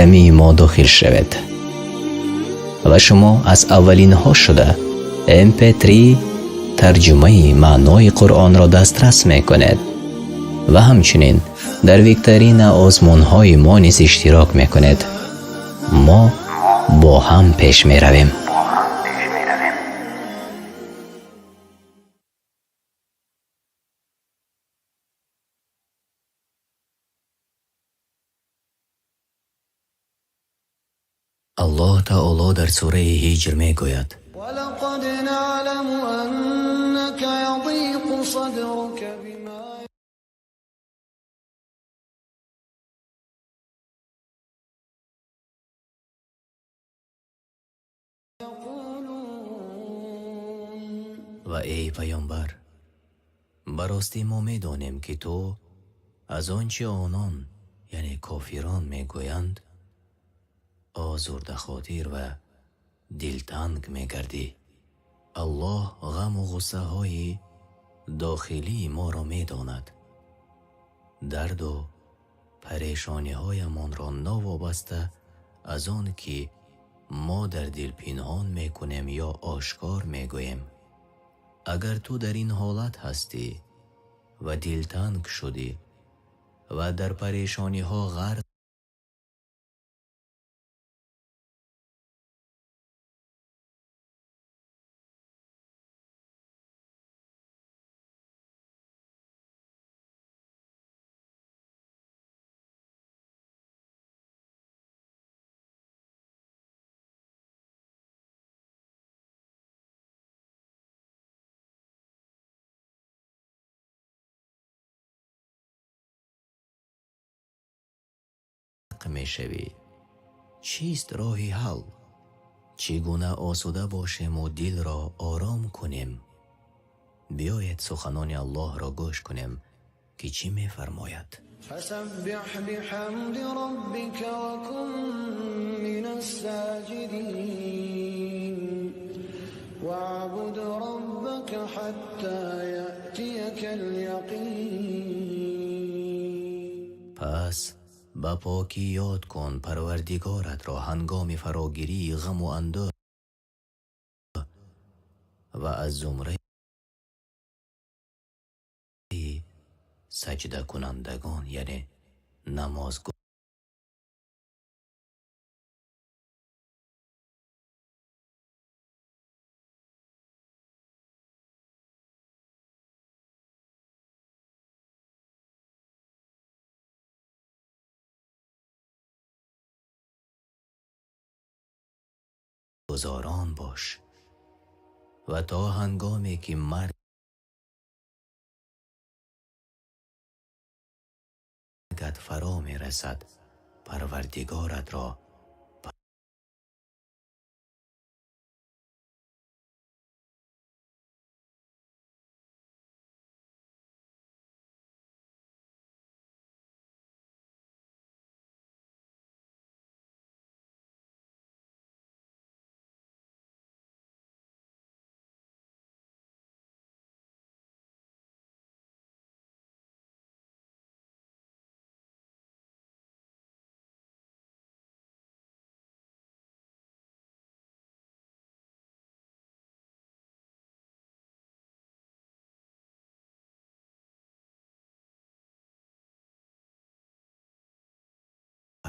می ما داخل شود و شما از اولین ها شده MP3 ترجمه معنای قرآن را دسترس می کند و همچنین در ویکتورین آزمون های ما نیز اشتراک می کند. ما با هم پیش می رویم. الله تعالی در سوره هجر می گوید ولقد نعلم أنك يضيق صدرك بما يقولون. و ای پیامبر، براستی ما می دانیم که تو از آنچه آنان یعنی کافران می گویند آزرده خاطر و دلتنگ می گردی. الله غم و غصه های داخلی ما را می داند. درد و پریشانی های من را نوابسته از آن که ما در دل پنهان می کنیم یا آشکار می گوییم. اگر تو در این حالت هستی و دلتنگ شدی و در پریشانی ها غرق می شوی، چیست راه حل؟ چگونه آسوده باشیم و دل را آرام کنیم؟ بیایید سخنان الله را گوش کنیم که چی می فرماید. فسبح بحمد ربك وكن من الساجدين واعبد ربك حتى يأتيك اليقين. پس با پاکی یاد کن پروردگارت را هنگام فراگیری غم و اندوه و از زمره سجده کنندگان یعنی نمازگو گزاران باش و تا هنگامی که مرگت فرا می رسد پروردگارت را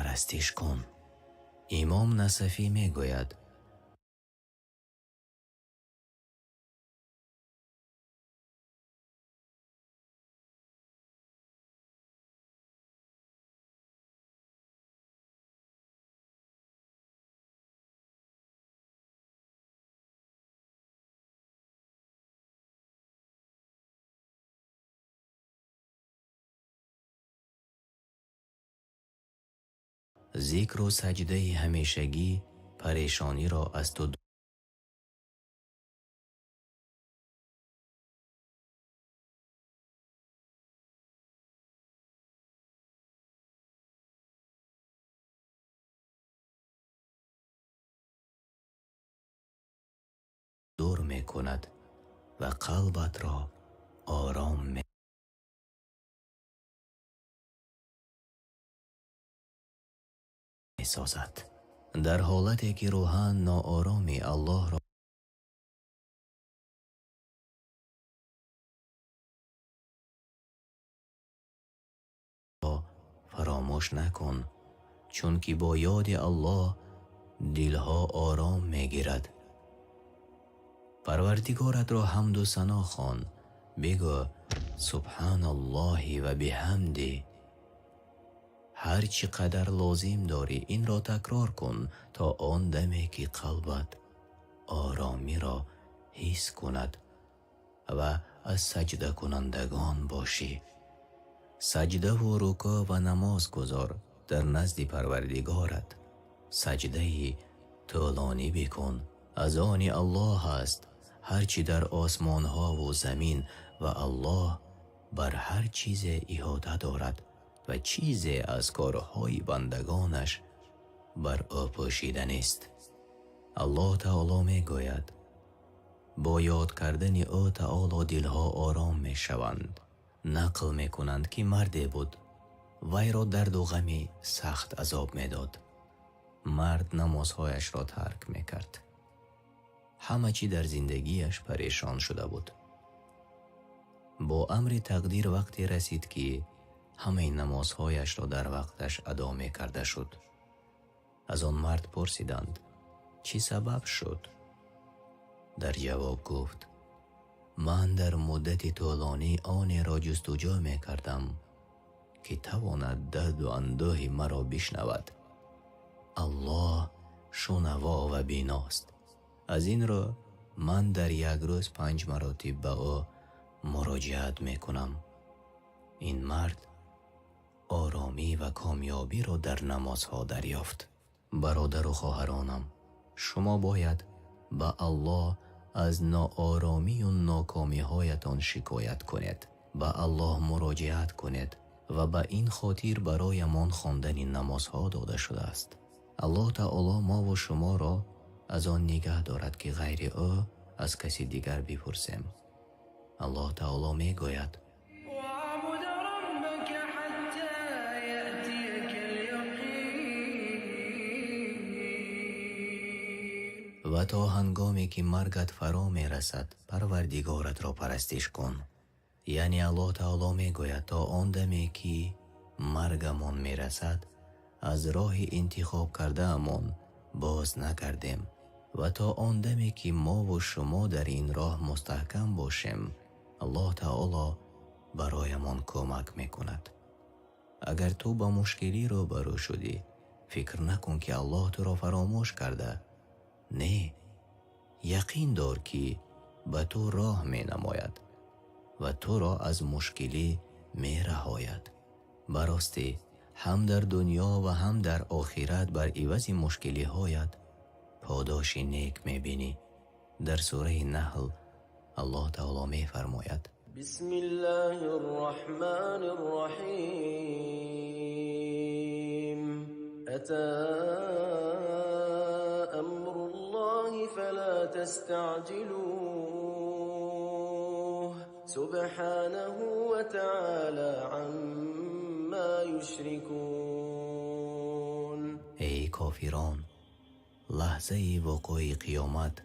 پرستش کن. امام نصفی می گوید ذکر و سجده همیشگی پریشانی را از تو دور می کند و قلبت را آرام می سازد. در حالتی که روحاً ناآرامی الله را فراموش نکن، چون که با یاد الله دلها آرام میگیرد. پروردگارت را حمد و ثنا خوان، بگو سبحان الله و بحمده. هر چی قدر لازم داری این را تکرار کن تا آن دمی که قلبت آرامی را حس کند و از سجده کنندگان باشی. سجده و رکوع و نماز گذار در نزد پروردگارت. سجده طولانی بکن، از آن الله است هرچی در آسمان ها و زمین و الله بر هر چیز احاطه دارد و چیزی از کارهای بندگانش بر او پوشیده نیست. الله تعالی می گوید با یاد کردن او تعالی دلها آرام می شوند. نقل می کنند که مردی بود، وی را درد و غمی سخت عذاب می داد. مرد نمازهایش را ترک می کرد. همه چی در زندگیش پریشان شده بود. با امر تقدیر وقتی رسید که همه نمازهایش را در وقتش ادا می کرده شد. از آن مرد پرسیدند چی سبب شد؟ در جواب گفت من در مدت طولانی آن را جستجو می کردم که تواند درد و اندوه مرا بشنود. الله شنوا و بیناست. از این را من در یک روز 5 مراتب به او مراجعت می کنم. این مرد آرامی و کامیابی را در نمازها دریافت. برادر و خواهرانم، شما باید به الله از ناآرامی و ناکامی هایتان شکایت کنید. به الله مراجعت کنید و به این خاطر برایمان خواندن نمازها داده شده است. الله تعالی ما و شما را از آن نگه دارد که غیر او از کسی دیگر بپرسیم. الله تعالی می گوید و تا هنگامی که مرگت فرا می رسد پروردگارت را پرستش کن. یعنی الله تعالی می گوید تا آن دمی که مرگمان می رسد از راه انتخاب کرده امان باز نکردیم و تا آن دمی که ما و شما در این راه مستحکم باشیم الله تعالی برایمان کمک می کند. اگر تو با مشکلی رو برو شدی فکر نکن که الله تو را فراموش کرده. نه، یقین دار که به تو راه می نماید و تو را از مشکلی می رهاید. براستی هم در دنیا و هم در آخرت بر عوض مشکلی هایت پاداش نیک می بینی. در سوره نحل الله تعالی می فرماید بسم الله الرحمن الرحیم اتی امر الله فلا تستعجلوه سبحانه وتعالى عما یشرکون. ای کافران، لحظه وقوع قیامت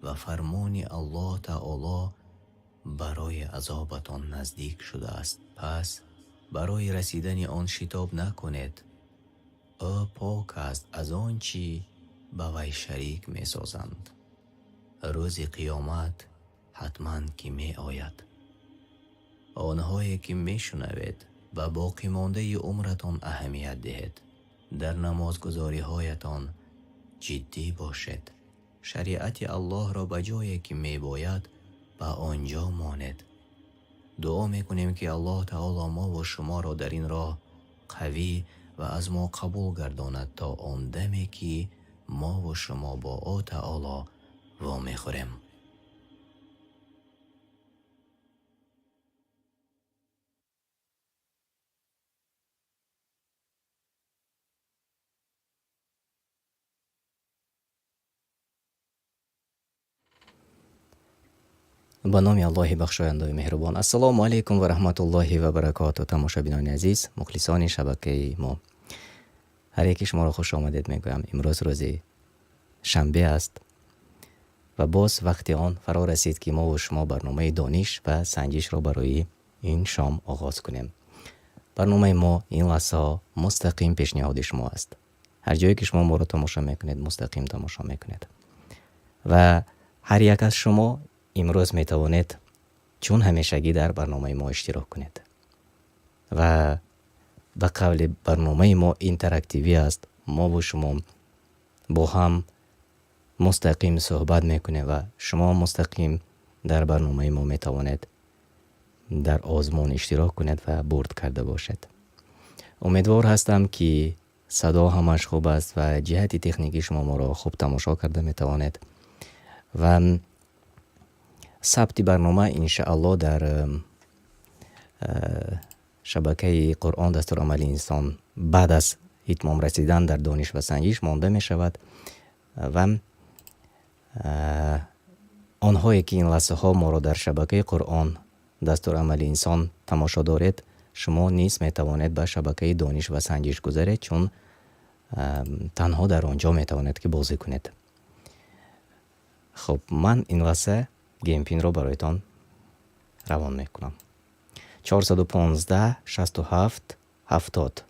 و فرمان الله تعالی برای عذابتان نزدیک شده است. پس برای رسیدن آن شتاب نکنید. او پاک است از آن چی به وی شریک می سازند. روز قیامت حتما که می آید. آنهایی که می شنوید و باقی مانده عمرتان اهمیت دهید. در نمازگزاری هایتان جدی باشید. شریعت الله را به جایی که می باید به آنجا مانید. دعا می کنیم که الله تعالی ما و شما را در این راه قوی و از ما قبول گرداند تا آن دمی که ما و شما با او تعالی وامی خوریم. با نام الله بخشاینده و مهربان. السلام علیکم و رحمت الله و برکاته. تماشابینان عزیز، مخلصان شبکه ما، هر یکی شما را خوش آمدید میگویم. امروز روز شنبه است و باز وقتی آن فرا رسید که ما و شما برنامه دانش و سنجش را برای این شام آغاز کنیم. برنامه ما این لحظه مستقیم پیشنهاد شما است. هر جایی که شما ما را تماشا میکنید مستقیم تماشا میکنید و هر یک از شما امروز میتوانید چون همیشگی در برنامه ما اشتراک کنید و به قول برنامه ما اینتراکتیوی است. ما و شما با هم مستقیم صحبت میکنه و شما مستقیم در برنامه ما میتوانید در آزمون اشتراک کنید و برد کرده باشید. امیدوار هستم که صدا همش خوب است و جهت تکنیکی شما ما را خوب تماشا کرده میتوانید و ثبت برنامه انشاءالله در شبکه قرآن دستور عمل انسان بعد از اتمام رسیدن در دانش و سنجش مانده می شود و آنهایی که این لحظه ها ما را در شبکه قرآن دستور عمل انسان تماشا دارید شما نیز می توانید به شبکه دانش و سنجش گذارید چون تنها در آنجا می توانید که بازی کنید. خب من این لحظه گیم پین رو برایتان روان می کنم. 415 67 70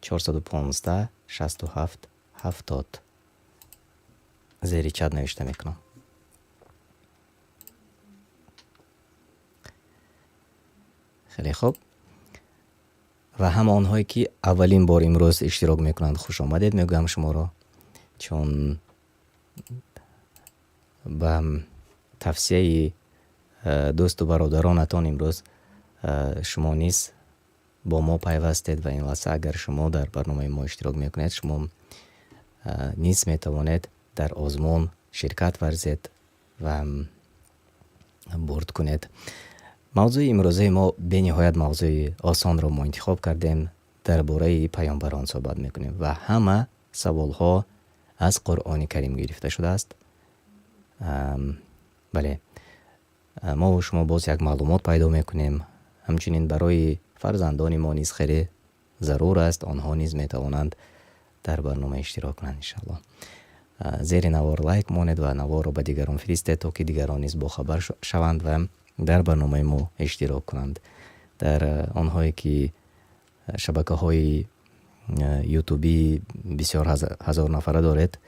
415 67 70 زیر چت نوشته میکنم. خیلی خوب و همه آنهایی که اولین بار امروز اشتراک میکنند خوش آمدید میگم شما را چون به توصیه دوست و برادرانتان امروز شما نیز با ما پیوستید و این لحظه اگر شما در برنامه ما اشتراک میکنید شما نیز میتوانید در آزمون شرکت ورزید و برد کنید. موضوع امروزه ما به نهایت موضوع آسان را ما انتخاب کردیم. درباره پیامبران صحبت میکنیم و همه سوال ها از قرآن کریم گرفته شده است. بله ما و شما باز یک معلومات پیدا میکنیم. همچنین برای فرزندان ما نیز خیلی ضرور است آنها نیز میتوانند در برنامه اشتراک کنند انشاءالله. زیر نوار لایک مانید و نوار رو به دیگران فرستید تا که دیگران نیز با خبر شوند و در برنامه ما اشتراک کنند. در آنهایی که شبکه های یوتیوبی بسیار هزار نفره دارید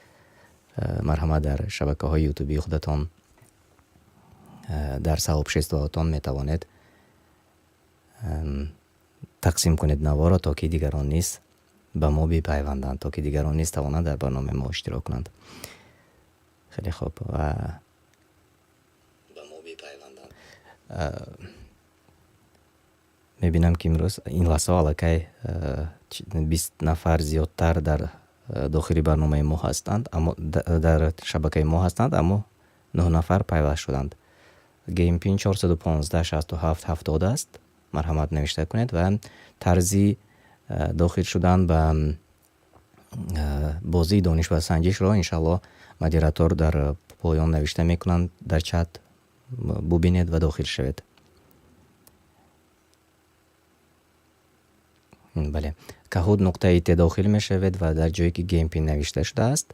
مرحمت در شبکه های یوتیوبی خودتان در صاحبشستاتان میتوانید تقسیم کنید نوار را تا که دیگران نیز به ما بپیوندند تا که دیگران نیز توانند در برنامه ما اشتراک کنند. خیلی خوب و به ما بپیوندند. میبینم که امروز این لحظه علاقه 20 نفر زیادتر در داخل برنامه ما هستند اما در شبکه ما هستند اما 9 نفر پیوست شدند. گیم پین 415 67 70 است. مرحمت نوشته کنید و طرزی داخل شدن به بازی دانش و سنجش را انشالله مدیراتور در پایان نوشته میکنند در چت ببینید و داخل شوید. بله کهود نقطه ت داخل می شوید و در جایی که گیم پین نوشته شده است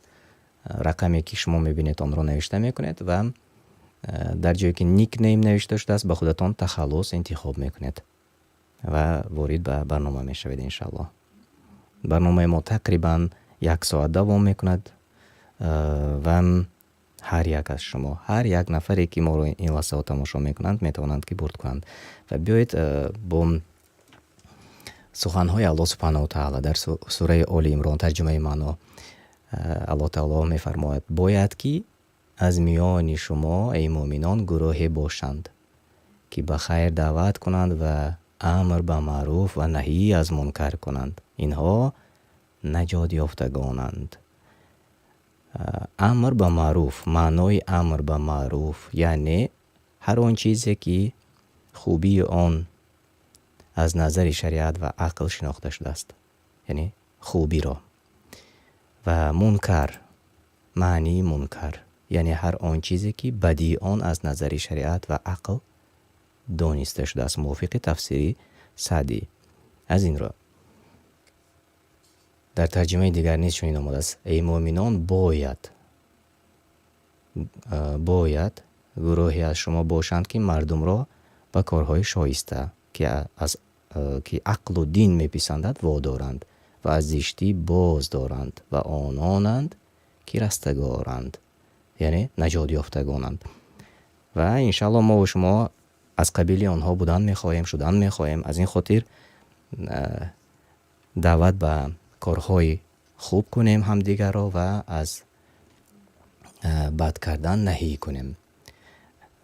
رقمی که شما میبینید آن را نوشته میکنید و در جایی که نیک نیم نوشته شده است به خودتان تخلص انتخاب میکنید و وارد به برنامه میشوید انشالله. برنامه ما تقریبا 1 ساعت دوام میکند و هر یک از شما هر یک نفری که ما رو این لحظه تماشا میکنند میتوانند که برد کنند و بیایید با سخنهای الله سبحانه و تعالی در سوره آل عمران ترجمه معنا الله تعالی میفرماید باید که از میان شما ای مؤمنان گروهی باشند که به خیر دعوت کنند و امر به معروف و نهی از منکر کنند. اینها نجات یافتگانند. امر به معروف معنای امر به معروف یعنی هر آن چیزی که خوبی آن از نظر شریعت و عقل شناخته شده است یعنی خوبی را و منکر معنی منکر یعنی هر آن چیزی که بدی آن از نظر شریعت و عقل دانسته شده است. موافق تفسیری سعدی از این را در ترجمه دیگر نیز چنین آمده است: ای مؤمنان باید گروهی از شما باشند که مردم را به کارهای شایسته که عقل و دین میپسندد وادارند و از زشتی باز دارند و آنانند که رستگارند، یعنی نجات یافتگانند. و انشالله ما و شما از قبیل آنها شدن میخواهیم. از این خاطر دعوت به کارهای خوب کنیم همدیگر را و از بد کردن نهی کنیم.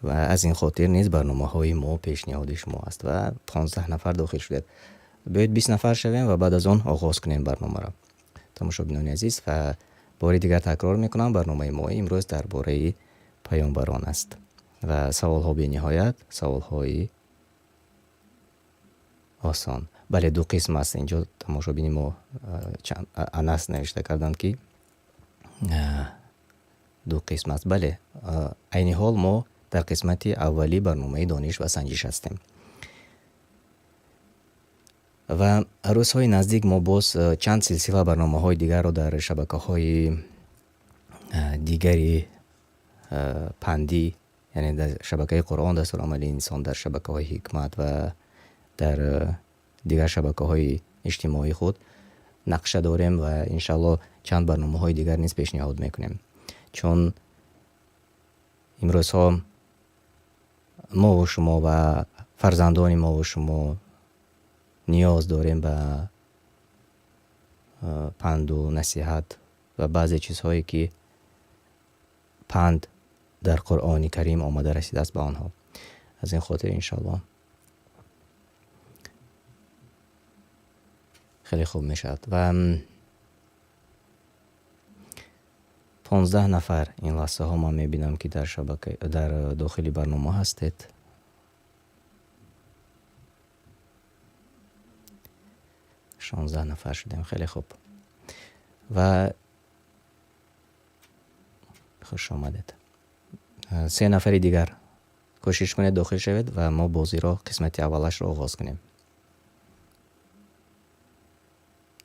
و از این خاطر نیز برنامه های ما پیشنهاد شما است و 15 نفر داخل شده. باید 20 نفر شویم و بعد از آن آغاز کنیم برنامه را. تماشاگران عزیز، و باری دیگر تکرار میکنم برنامه ما امروز درباره پیامبران است و سوال ها بی نهایت، سوال های آسان. بله، 2 قسم است. اینجا تماشاگران ما انس نوشته کردند که 2 قسم است. بله، عین حال ما در قسمت اولی برنامه دانش و سنجش هستیم و روزهای نزدیک ما باز چند سلسله برنامه های دیگر را در شبکه های دیگری پندی، یعنی در شبکه قرآن دستور عمل انسان، در شبکه های حکمت و در دیگر شبکه های اجتماعی خود نقشه داریم و انشالله چند برنامه های دیگر نیز پیشنهاد میکنیم، چون امروز ها ما و شما و فرزندان ما و شما نیاز داریم به پند و نصیحت و بعضی چیزهایی که پند در قرآن کریم آمده رسیده است به آنها. از این خاطر انشالله خیلی خوب می شود. و 15 نفر این لحظه ها ما می بینم که در داخل برنامه هستید. « 16 نفر شدیم. خیلی خوب و خوش آمدید. 3 نفر دیگر کوشش کنید داخل شوید و ما بازی را قسمت اولش را آغاز کنیم.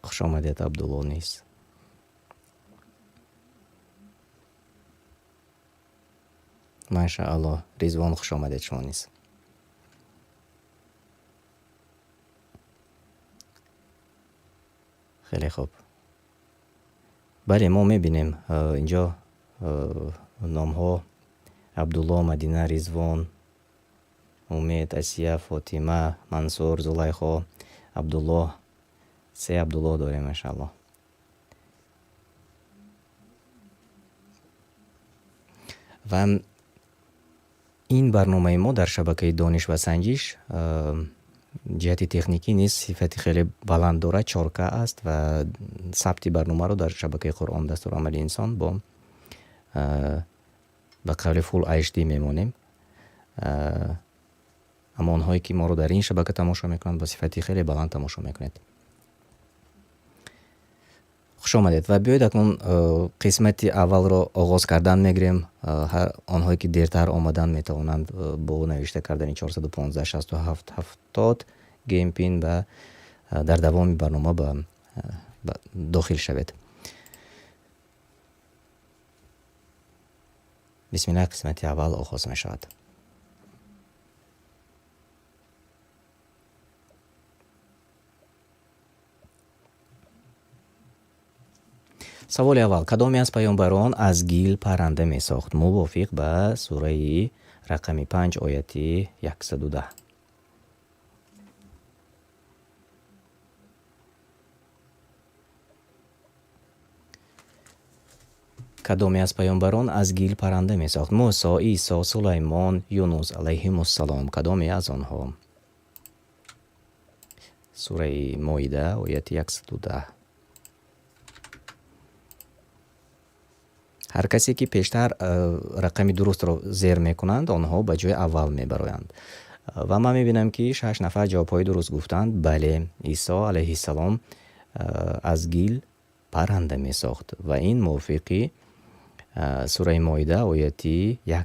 خوش آمدید عبدالله نیست. ماشاءالله رضوان، خوش آمدید شما نیست. خیلی خوب. بله، ما میبینیم اینجا نام ها: عبدالله، مدینه، رضوان، امید، اسیه، فاطمه، منصور، زلیخا، عبدالله. 3 عبدالله داریم ماشاءالله. و این برنامه ما در شبکه دانش و سنجش جهت تکنیکی نیست صفت خیلی بلند داره، 4K است و ثبت برنامه رو در شبکه قرآن دستور عمل انسان با به قول فول HD میمونیم. اما اونهایی که ما رو در این شبکه تماشا میکنند با صفت خیلی بلند تماشا میکنید. خوش آمدید و بیایید اکنون قسمت اول را آغاز کردن میگیریم. آنهایی که دیرتر آمدن میتوانند با نوشته کردن 415 67 70 گیم پین و در دوام برنامه به داخل شوید. بسم الله، قسمت اول آغاز می شود. سوال اول: کدامی از پیامبران از گیل پرنده می ساخت؟ موافق به سوره رقم 5 آیت 110. کدامی از پیامبران از گیل پرنده می ساخت؟ موسی، عیسی، سلیمان، یونس علیهم السلام. کدامی از آنها؟ سوره مائده آیت 110. هر کسی که پیشتر رقم درست رو زیر میکنند آنها به جای اول میبرایند و من میبینم که 6 نفر جوابهای درست گفتند. بله، عیسی علیه السلام از گیل پرنده میساخت و این موافقی سوره مائده آیت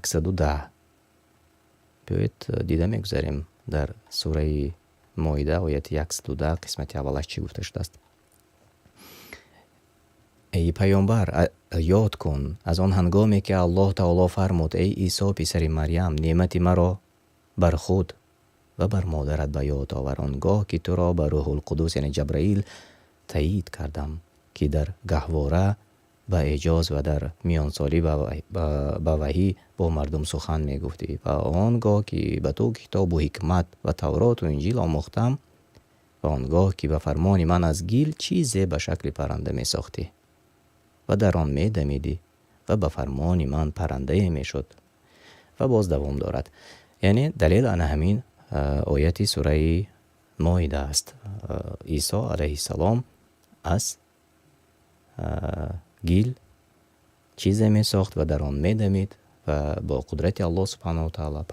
110. بیایید دیده میگذاریم در سوره مائده آیت 110 قسمت اولش چی گفته شده است. ای پیامبر یاد کن از آن هنگامی که الله تعالی فرمود ای عیسی پسر مریم نعمت مرا بر خود و بر مادرت به یاد آور آنگاه که تو را به روح القدس یعنی جبرائیل تایید کردم که در گهواره به اعجاز و در میانسالی به وحی با مردم سخن می گفتی و آنگاه که به تو کتاب و حکمت و تورات و انجیل آموختم و آنگاه که به فرمان من از گیل چیزی به شکل پرنده می ساختی و در آن می دمیدی و به فرمان من پرنده می شد و باز دوام دارد. یعنی دلیل آن همین آیت سوره مائده است. عیسی علیه السلام از گیل چیزی می ساخت و در آن می دمید و با قدرت الله سبحانه و تعالی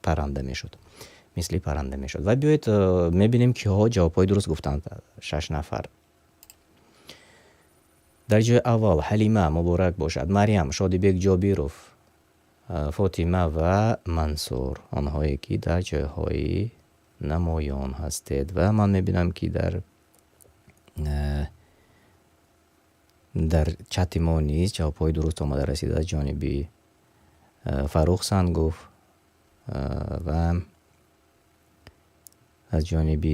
پرنده می شد، مثل پرنده می شد. و بیایید می بینیم که ها جوابهای درست گفتند. 6 نفر. در جای اول حلیمه مبارک باشد، مریم، شادیبک جابیروف، فاطمه و منصور، آنهایی که در جایهای نمایان هستید. و من می بینم که در چت ما نیز جوابهای درست آمده رسید از جانب فروخ سنگوف و از جانب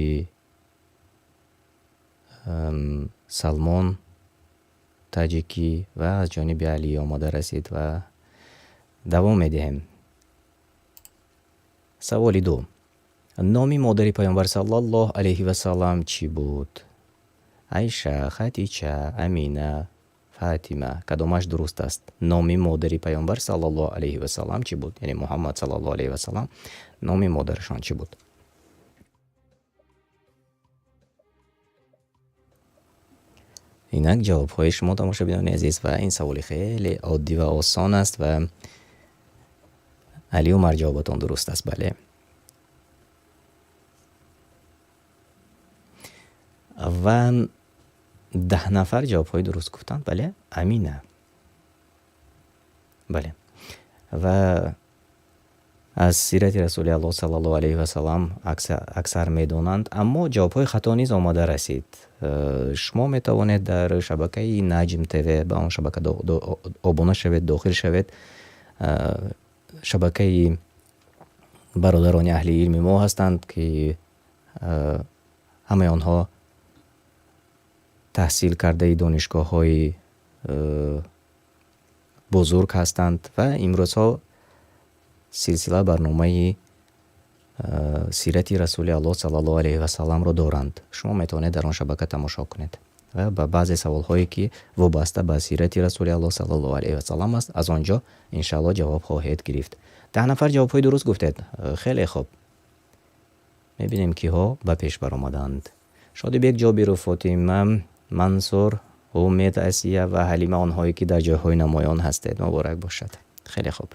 سلمان تاجیکی و از جانب علی آمده رسید و دوام میدهیم. سوال 2. نام مادر پیامبر صلی الله علیه و سلم چی بود؟ عایشه، خدیجه، امینه، فاطمه. کدامش درست است؟ نام مادر پیامبر صلی الله علیه و سلم چی بود؟ یعنی محمد صلی الله علیه و سلم نام مادرشان چی بود؟ اینک جواب های شما تماشاگران عزیز و این سوال خیلی عادی و آسان است و علی عمر جوابتان درست است. بله. و 10 نفر جواب های درست گفتند. بله. امینه. بله. و از سیرت رسول الله صلی الله علیه و سلم اکثر میدونند، اما جواب های خطا نیز آمده رسید. شما می توانید در شبکه نجم تیوی به آن شبکه آبونه شوید، داخل شوید. شبکه برادران اهل علم ما هستند که همه آنها تحصیل کرده دانشگاه های بزرگ هستند و امروز ها سلسله برنامه سیرت رسول الله صلی الله علیه و سلم را دارند. شما میتونید در آن شبکه تماشا کنید و با بعضی سوال هایی که وابسته به سیرت رسول الله صلی الله علیه و سلم است از آنجا ان شاء الله جواب خواهید گرفت. 10 نفر جواب های درست گفتید. خیلی خوب. میبینیم که ها به پیش برآمدند. شادیبک جابیروف، فاطمه، منصور، امید، اسیه و حلیمه آنهایی که در جایهای نمایان هستید. مبارک باشد. خیلی خوب.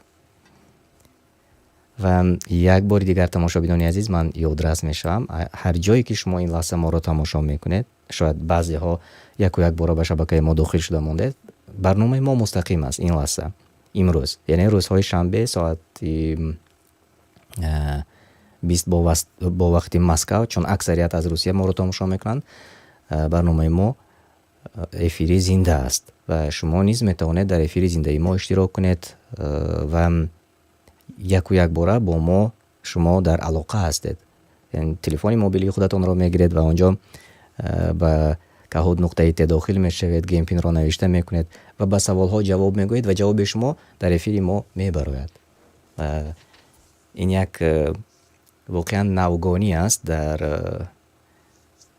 و یک بار دیگر تماشاگران عزیز من یادرس میشم هر جایی که شما این لحظه ما رو تماشا میکنید، شاید بعضی ها یک بار به شبکه ما داخل شده مونده، برنامه ما مستقیم است این لحظه امروز، یعنی روزهای شنبه ساعت 20 با وقت مسکو، چون اکثریت از روسیه ما رو تماشا میکنند. برنامه ما افیری زنده است و شما نیز میتونید در افیری زنده ما اشتراک کنید و یک باره با ما شما در علاقه هستید. یعنی تلفن موبیلی خودتون رو میگیرید و آنجا با کهود نقطه ت داخل میشوید، گیم پین رو نوشته میکنید و با سوال ها جواب میگویید و جواب شما در افیر ما میبراید. این یک واقعا نوگانی است در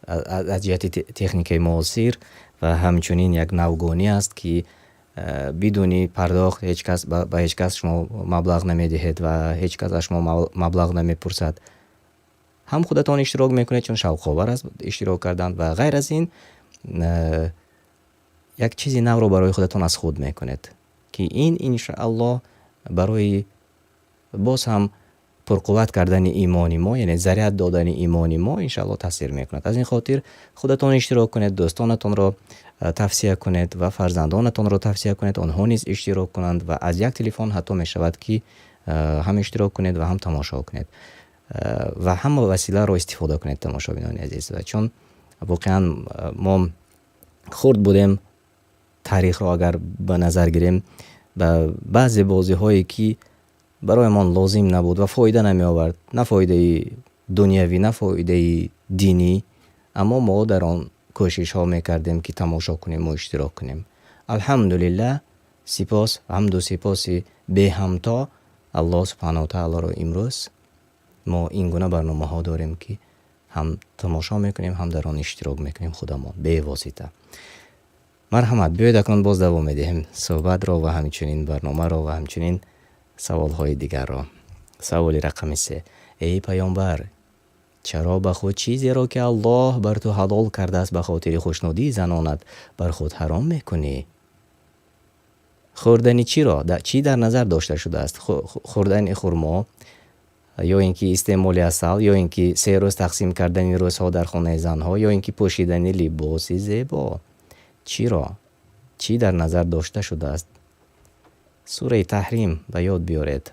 از جهت تکنیک معاصر و همچنین یک نوگانی است که بدون پرداخت هیچ کس به هیچ کس شما مبلغ نمیدهید و هیچ کس از شما مبلغ نمیپرسد. هم خودتان اشتراک میکنید چون شوق آور است اشتراک کردن و غیر از این یک چیزی نو رو برای خودتان از خود میکنید که این انشاءالله برای باز هم پرقوت کردن ایمانی ما، یعنی ذریعت دادن ایمانی ما انشاءالله تاثیر میکند. از این خاطر خودتان اشتراک کنید، دوستانتان را توصیه کنید و فرزندانتان را توصیه کنید آنها نیز اشتراک کنند و از یک تلفن حتی می شود که هم اشتراک کنید و هم تماشا کنید و هم وسیله را استفاده کنید تماشاگران عزیز. و چون واقعا ما خرد بودیم تاریخ را اگر به نظر گیریم به بعضی بازی هایی که برای من لازم نبود و فایده نمی آورد، نه فایده دنیوی نه فایده دینی، اما ما در آن کوشش ها می کردیم که تماشا کنیم و اشتراک کنیم. الحمدلله، سپاس، حمد و سپاس به همتا الله سبحانه و تعالی را امروز ما این گونه برنامه ها داریم که هم تماشا میکنیم هم در آن اشتراک میکنیم خدا ما به واسطه. مرحمت، بیاید اکنون باز دوام میدهیم صحبت را و همچنین برنامه را و همچنین سوال های دیگر را. سوال رقم 3: ای پیامبر، چرا به خود چیزی را که الله بر تو حلال کرده است به خاطر خوشنودی زنانت بر خود حرام میکنی؟ خوردن چی را چی در نظر داشته شده است؟ خوردن خرما، یا اینکه استعمال عسل، یا اینکه 3 روز تقسیم کردن روزها در خانه زنها، یا اینکه پوشیدن لباس زیبا؟ چی در نظر داشته شده است؟ سوره تحریم به یاد بیارید.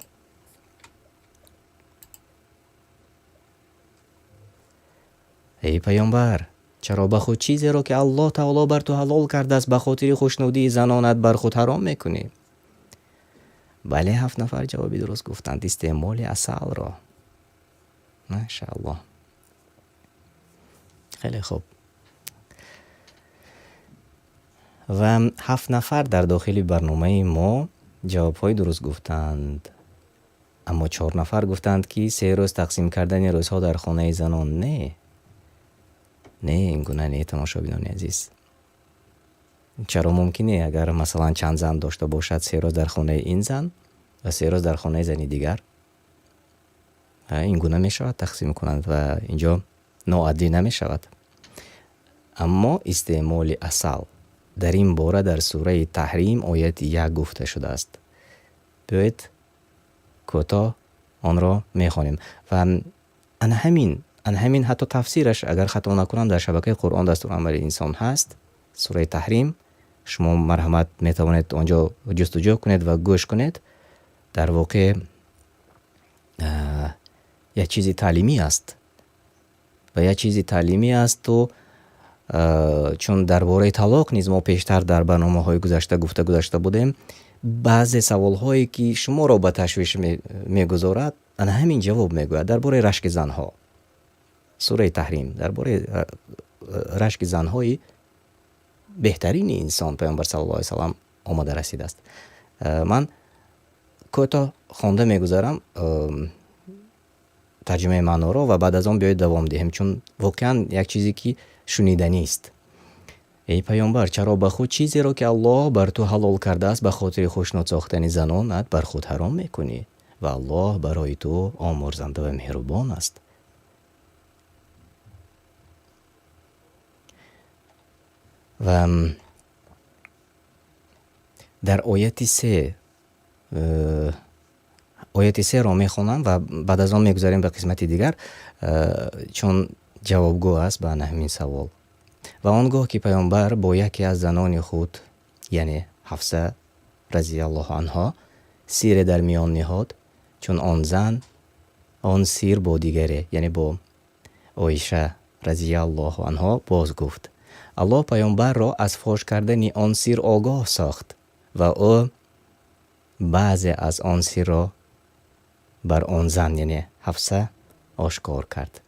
ای پیامبر، چرا به خود چیزی را که الله تعالی بر تو حلال کرده است به خاطر خوشنودی زنانت بر خود حرام میکنی؟ بله، 7 نفر جوابی درست گفتند. استعمال عسل را. ماشاءالله. خیلی خوب. و 7 نفر در داخل برنامه ما جوابهای درست گفتند، اما 4 نفر گفتند که 3 روز تقسیم کردن روزها در خانه زنان. نه این گونه نه تماشاگران عزیز. چرا ممکنه اگر مثلا چند زن داشته باشد 3 روز در خانه این زن و 3 روز در خانه زنی دیگر، این گونه می شود تقسیم کنند و اینجا ناعادلی نمی شود. اما استعمال عسل در این باره در سوره تحریم آیت 1 گفته شده است. بیایید کوتاه آن را می خوانیم و ان همین حتی تفسیرش اگر خطا نکنم در شبکه قرآن دستورالعمل انسان هست. سوره تحریم شما مرحمت می توانید آنجا جستجو کنید و گوش کنید. در واقع یک چیزی تعلیمی است و یک چیزی تعلیمی است و چون درباره طلاق نیز ما پیشتر در برنامه های گذشته گذشته بودیم، بعضی سوال هایی که شما را به تشویش میگذارد همین جواب میگوید. درباره رشک زنها، سوره تحریم درباره رشک زنهای بهترین انسان پیامبر صلی الله علیه و سلم آمده رسیده است. من کوتاه خوانده میگذارم ترجمه معنا را و بعد از آن بیاید دوام دهیم، چون واقعا یک چیزی که شنیدنی است. ای پیامبر، چرا به خود چیزی را که الله بر تو حلال کرده است به خاطر خوشنود ساختن زنانت بر خود حرام میکنی و الله برای تو آمرزنده و مهربان است. و در آیت 3 را میخونم و بعد از آن میگذاریم به قسمت دیگر، چون جوابگو است به همین سوال. و آنگاه که پیامبر با یکی از زنان خود یعنی حفصه رضی الله عنها سیر در میان نهاد، چون آن زن آن سیر با دیگری یعنی با عایشه رضی الله عنها باز گفت. الله پیامبر را از فاش کردن آن سیر آگاه ساخت و او بعضی از آن سیر را بر آن زن یعنی حفصه آشکار کرد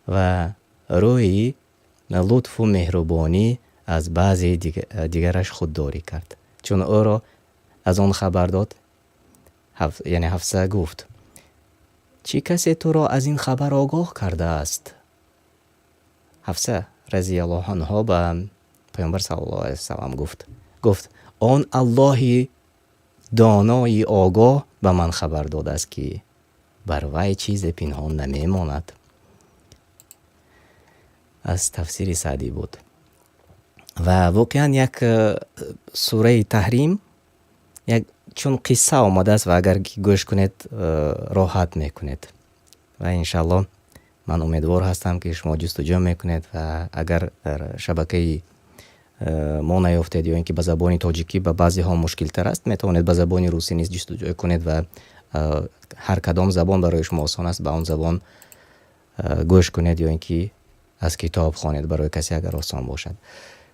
و روی لطف و مهربانی از بعضی دیگرش خودداری کرد، چون او را از آن خبر داد. یعنی حفصه گفت چی کسی تو را از این خبر آگاه کرده است؟ حفصه رضی الله عنها به پیامبر صلی الله علیه و سلم گفت آن الله دانای آگاه به من خبر داده است که بر وی چیز پنهان نمیماند. از تفسیر سعدی بود. و واقعا یک سوره تحریم چون قصه آمده است و اگر گوش کنید راحت میکنید و انشالله من امیدوار هستم که شما جستجو میکنید و اگر در شبکه ما نیافتید یا اینکه به زبان تاجیکی به بعضی ها مشکل تر است، میتوانید به زبان روسی نیز جستجو کنید و هر کدام زبان برای شما آسان است به اون زبان گوش کنید یا اینکه از کتاب خوانید برای کسی اگر آسان باشد.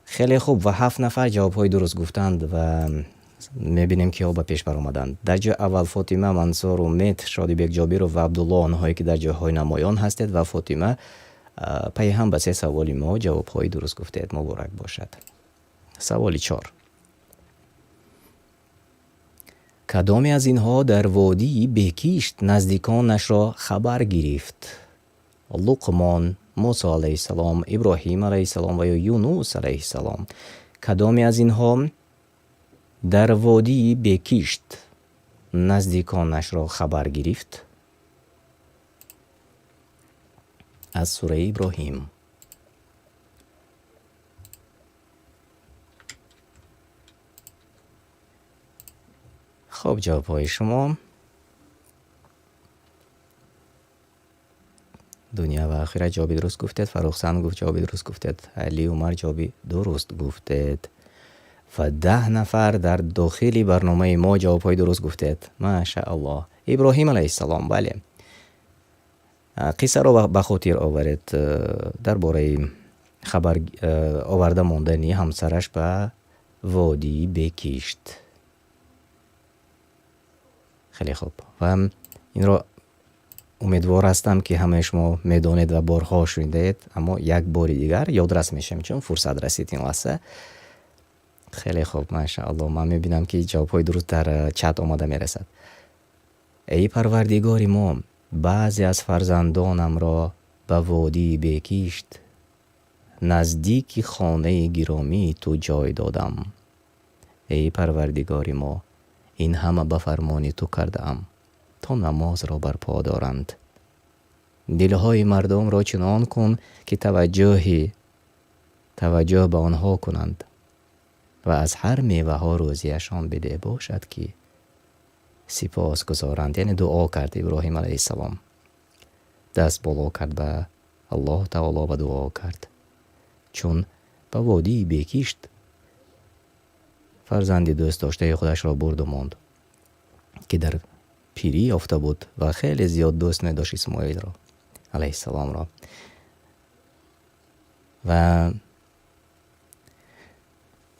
خیلی خوب. و 7 نفر جوابهای درست گفتند و میبینیم که ها به پیش بر آمدند. در جای اول فاطمه، منصور، امید، شادیبک جابر و عبدالله، آنهایی که در جاهای نمایان هستید، و فاطمه پی هم به 3 سوال ما جوابهای درست گفتید. مبارک باشد. سوال 4: کدامی از اینها در وادی بکیشت نزدیکانش را خبر گرفت؟ لقمان، موسی علیه السلام، ابراهیم علیه السلام و یا یونس علیه السلام. کدامی از اینها در وادی بکیشت نزدیکانش را خبر گرفت؟ از سوره ابراهیم. خب جوابهای شما: دنیا و آخرت جوابی درست گفتید. فروخ گفت جوابی درست گفتید. علی عمر جوابی درست گفتید. و 10 نفر در داخل برنامه ما جوابهای درست گفتید. ماشاءالله. ابراهیم علیه السلام، بله، قصه را به خاطر آورید درباره خبر آورده ماندنی همسرش به وادی بکیشت. خیلی خوب. و این را امیدوار هستم که همه شما میدانید و بارها شنیدید، اما یک بار دیگر یادرس میشم چون فرصت رسید این لحظه. خیلی خوب، ماشاءالله. من میبینم که جوابهای درست در چت آماده میرسد. ای پروردگار ما، بعضی از فرزندانم را به وادی بکیشت، نزدیک خانه گرامی تو جای دادم. ای پروردگار ما، این همه به فرمان تو کردم تا نماز را برپا دارند. دلهای مردم را چنان کن که توجه به آنها کنند و از هر میوه ها روزیشان بده باشد که سپاس گذارند. یعنی دعا کرد ابراهیم علیه السلام، دست بالا کرد به الله تعالی و دعا کرد، چون به وادی بکیشت فرزندی دوست داشته خودش را برد و ماند که در پیری یافته بود و خیلی زیاد دوست نداشت اسماعیل را علیه السلام را. و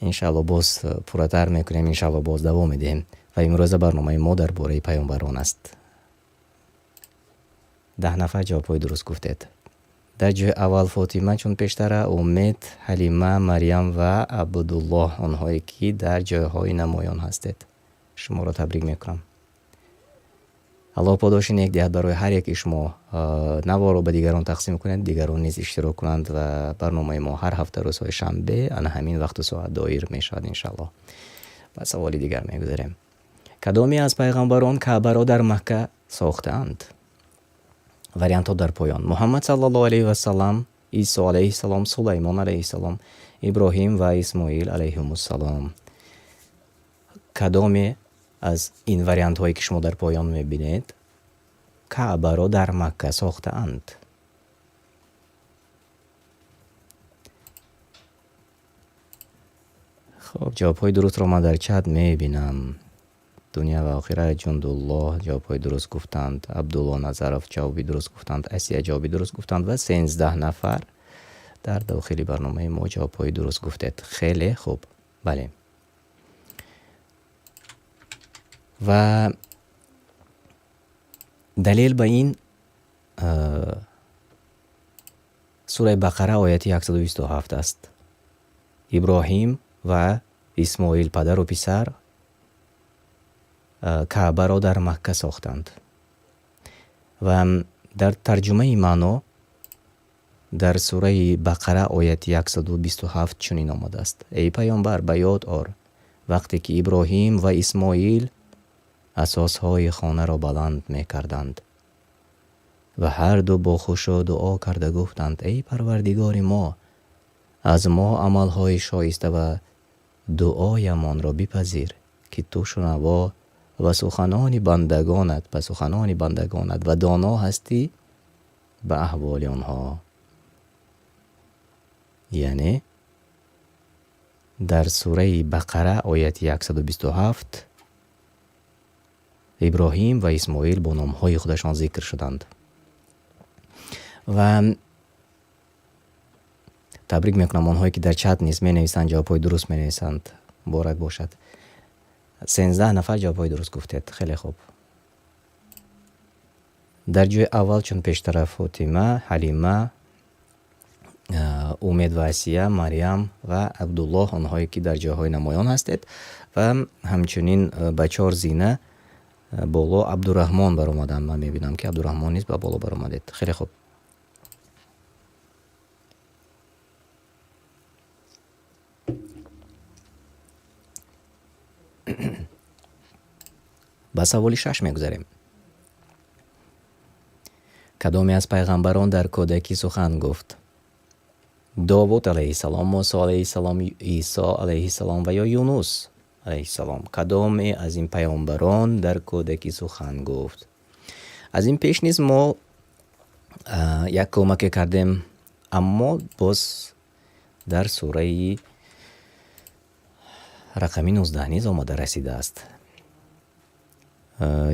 انشاءالله باز پرتر میکنیم، انشاءالله باز دوام میدیم. و امروز برنامه ما درباره پیامبران است. 10 نفر جوابهای درست گفتید. در جای اول فاطمه چون پیشتره، امید، حلیمه، مریم و عبدالله، آنهایی که در جایهای نمایان هستید. شما را تبریک میکنم. الله پاداش نیک دهد برای هر یک شما. نوا را به دیگران تقسیم کنید، دیگران نیز اشتراک کنند و برنامه ما هر هفته روزهای شنبه ان همین وقت و ساعت دایر میشود انشاءالله. و سوال دیگر میگذاریم. کدامی از پیغمبران کعبه را در مکه ساختند؟ وریانت ها در پایان: محمد صلی الله علیه و سلم، عیسی علیه السلام، سلیمان علیه السلام، ابراهیم و اسماعیل علیهم السلام. کدامی از این وریانت هایی که شما در پایان میبینید کعبه را در مکه ساختند؟ خب جواب های درست را من در چت میبینم. دنیا و آخرت جندالله جوابهای درست گفتند. عبدالله نظرف جوابی درست گفتند. اسیه جوابی درست گفتند. و 13 نفر در داخل برنامه ما جوابهای درست گفتید. خیلی خوب. بله. و دلیل به این سوره بقره آیه 127 است. ابراهیم و اسماعیل پدر و پسر کعبه را در مکه ساختند. و در ترجمه معنا در سوره بقره آیه 127 چنین آمده است: ای پیامبر به یاد آر وقتی که ابراهیم و اسماعیل اساسهای خانه را بلند می کردند و هر دو با خشوع دعا کرده گفتند ای پروردگار ما، از ما عملهای شایسته و دعایمان را بپذیر که تو شنوا و سخنان بندگانت و دانا هستی به احوال آنها. یعنی در سوره بقره آیه 127 ابراهیم و اسماعیل با نامهای خودشان ذکر شدند. و تبریک میکنم آنهایی که در چت نیست مینویسند جوابهای درست مینویسند. مبارک باشد. 13 نفر جوابهای درست گفتید. خیلی خوب. در جای اول چون پیشتر فاطمه، حلیمه، امید و اسیه، مریم و عبدالله آنهایی که در جاهای نمایان هستید و همچنین به 4 زینه بالا عبدالرحمن بر اومدن. من میبینم که عبدالرحمن نیست به بالا بر اومدید. خیلی خوب. با سوال 6 میگذاریم. کدامی از پیغمبران در کودکی سخن گفت؟ داوود علیه السلام، موسی علیه السلام، عیسی علیه السلام و یا یونس علیه السلام. کدامی از این پیامبران در کودکی سخن گفت؟ از این پیش نیز ما یک کمک کردیم، اما باز در سوره رقمی 19 نیز آمده رسیده است.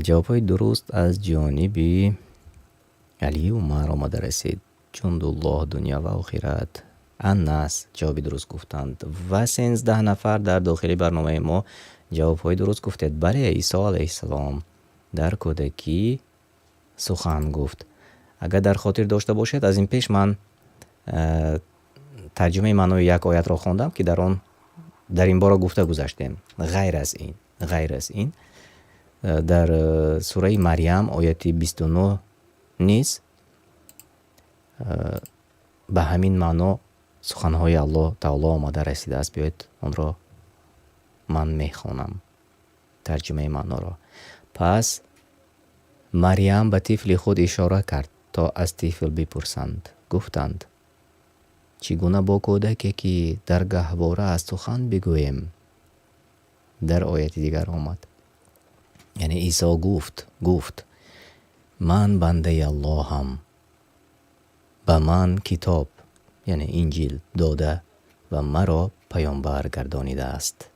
جوابهای درست از جانب علی عمر آمده رسید. جندالله دنیا و آخرت. انس جواب درست گفتند و 13 نفر در داخل برنامه ما جوابهای درست گفتید. بله، عیسی علیه السلام در کودکی سخن گفت. اگر در خاطر داشته باشید از این پیش من ترجمه معنای یک آیت را خواندم که در این باره گفته گذاشتیم. غیر از این در سوره مریم آیت 29 نیز به همین معنا سخنهای الله تعالی آمده رسیده است. بیایید آن را من میخوانم ترجمه معنا را. پس مریم به طفل خود اشاره کرد تا از طفل بپرسند. گفتند چگونه با کودکی که در گهواره از سخن بگوییم؟ در آیت دیگر آمد، یعنی عیسی گفت من بنده الله هم، به من کتاب یعنی انجیل داده و مرا پیامبر گردانیده است.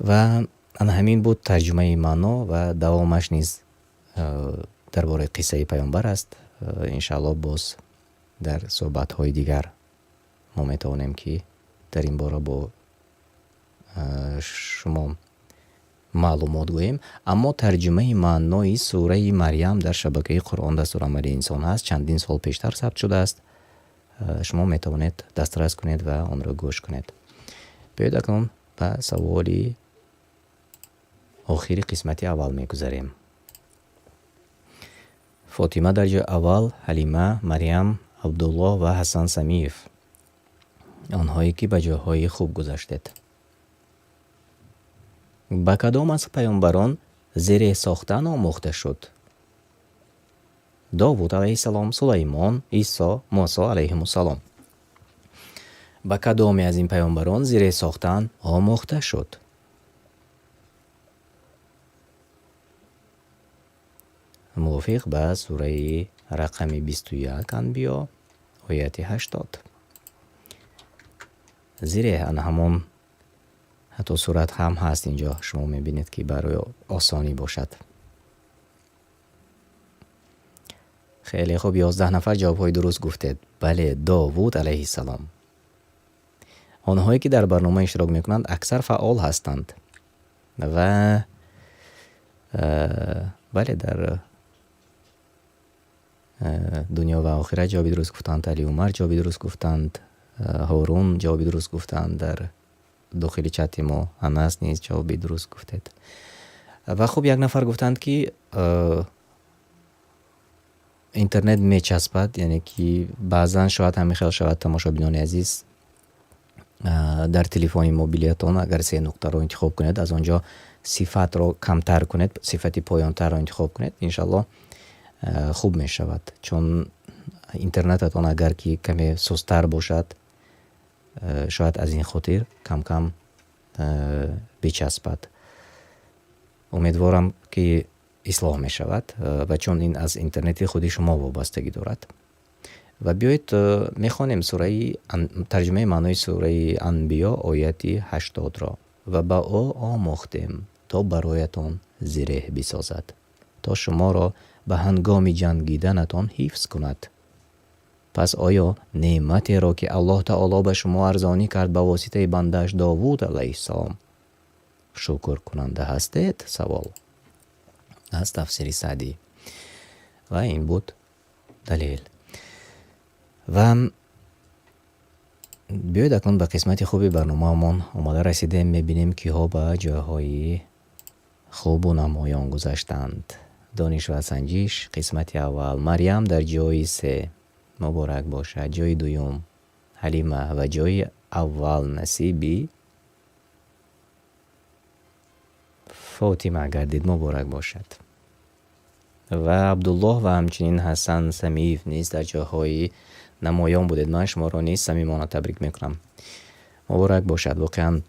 و همین بود ترجمه معنا و دوامش نیز درباره قصه پیامبر است. انشاءالله باز در صحبت های دیگر ما میتوانیم که در این باره با شما معلومات گوییم. اما ترجمه معنای سوره مریم در شبکه قرآن دستورالعمل انسان هست. چندین سال پیشتر ثبت شده است. شما میتوانید دسترس کنید و آن را گوش کنید. بیایید اکنون به سوال آخری قسمت اول میگذاریم. فاطمه در جای اول، حلیمه، مریم، عبدالله و حسن سمیف آنهایی که به جاهای خوب گذاشتید. با کدام از پیامبران زیر ساختن آموخته شد؟ داوود علیه السلام، سلیمان، عیسی، موسی علیهم السلام. با کدام از این پیامبران زیر ساختن آموخته شد؟ موافق به سوره رقم 21 انبیا آیت 80. زیر همون حتی صورت هم هست اینجا، شما میبینید که برای آسانی باشد. خیلی خوب. 11 نفر جوابهای درست گفتید. بله، داوود علیه السلام. آنهایی که در برنامه اشتراک میکنند اکثر فعال هستند و بله در دنیا و آخرت جواب درست گفتند. علی عمر جواب درست گفتند. هارون جواب درست گفتند. در داخل چت ما انس نیز جواب درست گفتید. و خب یک نفر گفتند که اینترنت میچسبد، یعنی که بعضا شاید همین خیال شود تماشابینان عزیز در تلفن موبیلیتون اگر 3 نقطه رو انتخاب کنید، از آنجا صفت رو کمتر کنید، صفتی پایانتر رو انتخاب کنید، انشالله خوب می شود. چون اینترنتتون اگر که کمی سستر باشد شاید از این خاطر کم کم بچسبد. امیدوارم که اصلاح می شود و چون این از اینترنت خودی شما وابستگی دارد. و بیایید میخوانیم ترجمه معنای سوره انبیا آیت 80 را. و با او آموختیم تا برایتان زره بسازد تا شما را به هنگام جنگیدنتان حفظ کند پس آیا نعمتی را که الله تعالی به شما ارزانی کرد به واسطه بندهش داوود علیه السلام شکر کننده هستید؟ سوال از تفسیر سعدی. و این بود دلیل. و بیاید اکنون به قسمت خوبی برنامه من آماده رسیدیم. میبینیم که ها به جاهای خوب و نمایان گذاشتند. دانش و سنجش قسمت اول، مریم در جای 3 مبارک باشد. جای دوم حلیمه و جای اول نصیبی فاطمه گردید. مبارک باشد. و عبدالله و همچنین حسن سمیف نیز در جاهای نمایان بودید. من شما را نیز صمیمانه تبریک میکنم. مبارک باشد. واقعا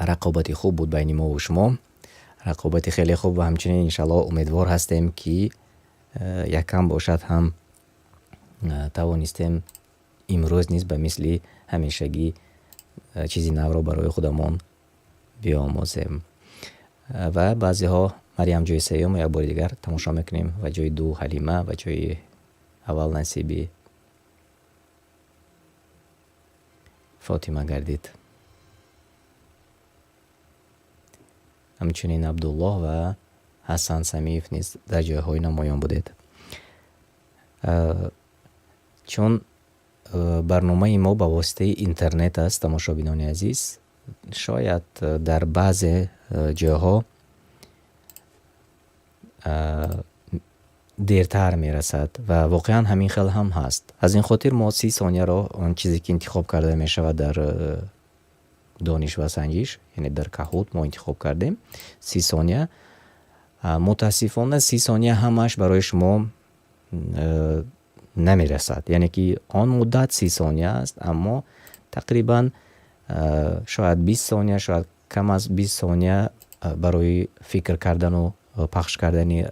رقابتی خوب بود بین ما و شما، رقابتی خیلی خوب و همچنین انشالله امیدوار هستیم که یکم باشد هم توانستیم امروز نیز به مثل همیشگی چیزی نو را برای خودمان بیاموزیم. و بعضی ها مریم جای 3 یک بار دیگر تماشا میکنیم و جای 2 حلیمه و جای اول نصیبی فاطمه گردید. همچنین عبدالله و حسن سمیف نیز در جایهای نمایان بودید. چون برنامه ما با واسطه اینترنت است تماشابینان عزیز، شاید در بعض جاها دیرتر میرسد و واقعا همین خیلی هم هست. از این خاطر ما 30 ثانیه را آن چیزی که انتخاب کرده می شود در دانش و سنجش، یعنی در کهوت ما انتخاب کردیم 30 ثانیه. متاسفانه 30 ثانیه همش برای شما نمی رسد، یعنی که آن مدت 30 ثانیه است، اما تقریبا شاید 20 ثانیه، شاید کم از 20 ثانیه برای فکر کردن و پخش کردن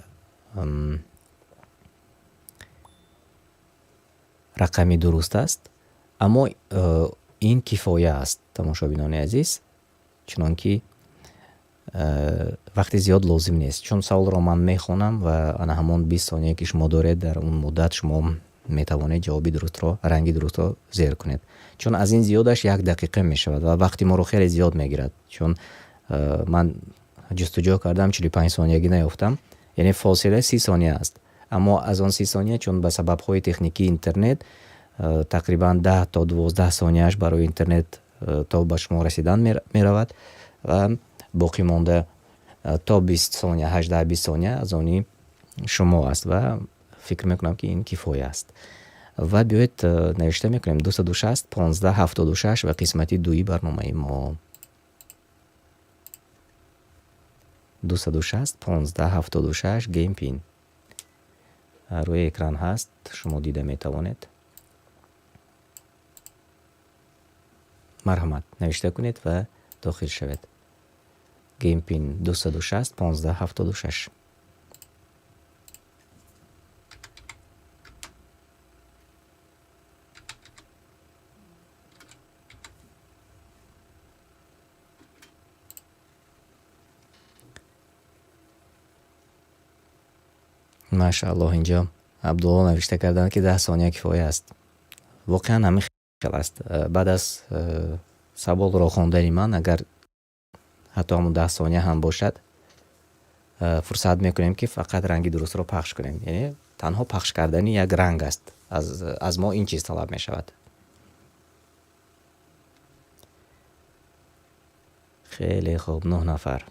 رقمی درست است. اما این کفایه است تماشابینان عزیز، چون که وقتی زیاد لازم نیست. چون سوال را من میخونم و انا همون 20 ثانیه که شما دارید در اون مدت شما میتوانید جوابی درست را، رنگی درست را زیر کنید. چون از این زیادش 1 دقیقه میشود و وقتی ما رو خیلی زیاد میگیرد. چون من جستجو کردم 45 ثانیگی نیافتم، یعنی فاصله 30 ثانیه است. اما از آن 30 ثانیه چون به سبب های تکنیکی اینترنت تقریبا 10 تا 12 ثانیهش برای اینترنت تا به شما رسیدن می رود و باقی مانده تا 20 ثانیه 18-20 ثانیه از آنی شما است و فکر میکنم که این کفایه است. و بیایید نوشته میکنیم 226 15 76 و قسمتی 2 برنامه ما 226 15 76 گیم پین روی اکران هست، شما دیده میتوانید. مرحمت نوشته کنید و داخل شوید. گیم پین 226 15 76. ماشاءالله اینجا عبدالله نوشته کردن که 10 ثانیه کفایه است. واقعا همین خیلی است. بعد از سوال را خواندن من اگر حتی همون 10 ثانیه هم باشد فرصت میکنیم که فقط رنگی درست را پخش کنیم، یعنی تنها پخش کردن یک رنگ است. از ما این چیز طلب می شود. خیلی خوب. 9 نفر.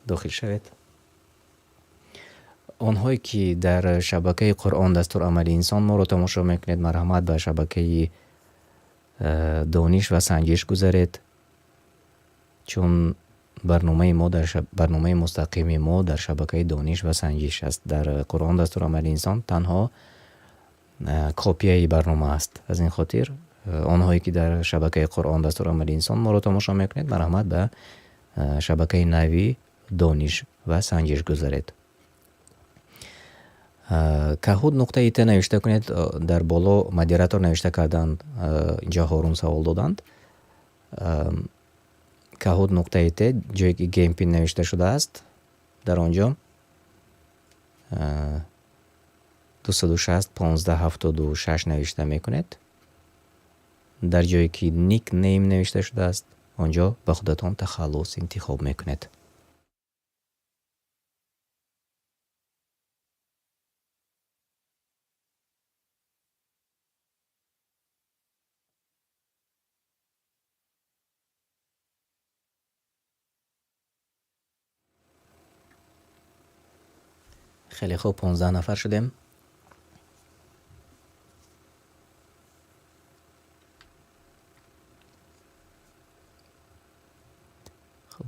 داخل شوید. آنهایی که در شبکه قرآن دستور عملی انسان ما رو تماشا میکنید، مرحمت به شبکه دانش و سنجش گذارید، چون برنامه ما برنامه مستقیم ما در شبکه دانش و سنجش است. در قرآن دستور عملی انسان تنها کپی برنامه است. از این خاطر آنهایی که در شبکه قرآن دستور عملی انسان ما رو تماشا میکنید، مرحمت به شبکه نوی دانش و سنجش گذارید. کهود نقطه ت نوشته کنید. در بالا مدیراتور نوشته کردند، اینجا هارون سوال دادند. کهود نقطه ت جایی که گیم پین نوشته شده است در آنجا 260 15 76 نوشته میکنید. در جایی که نیک نیم نوشته شده است آنجا به خودتان تخلص انتخاب میکنید. خیلی خوب 15 نفر شدیم. خب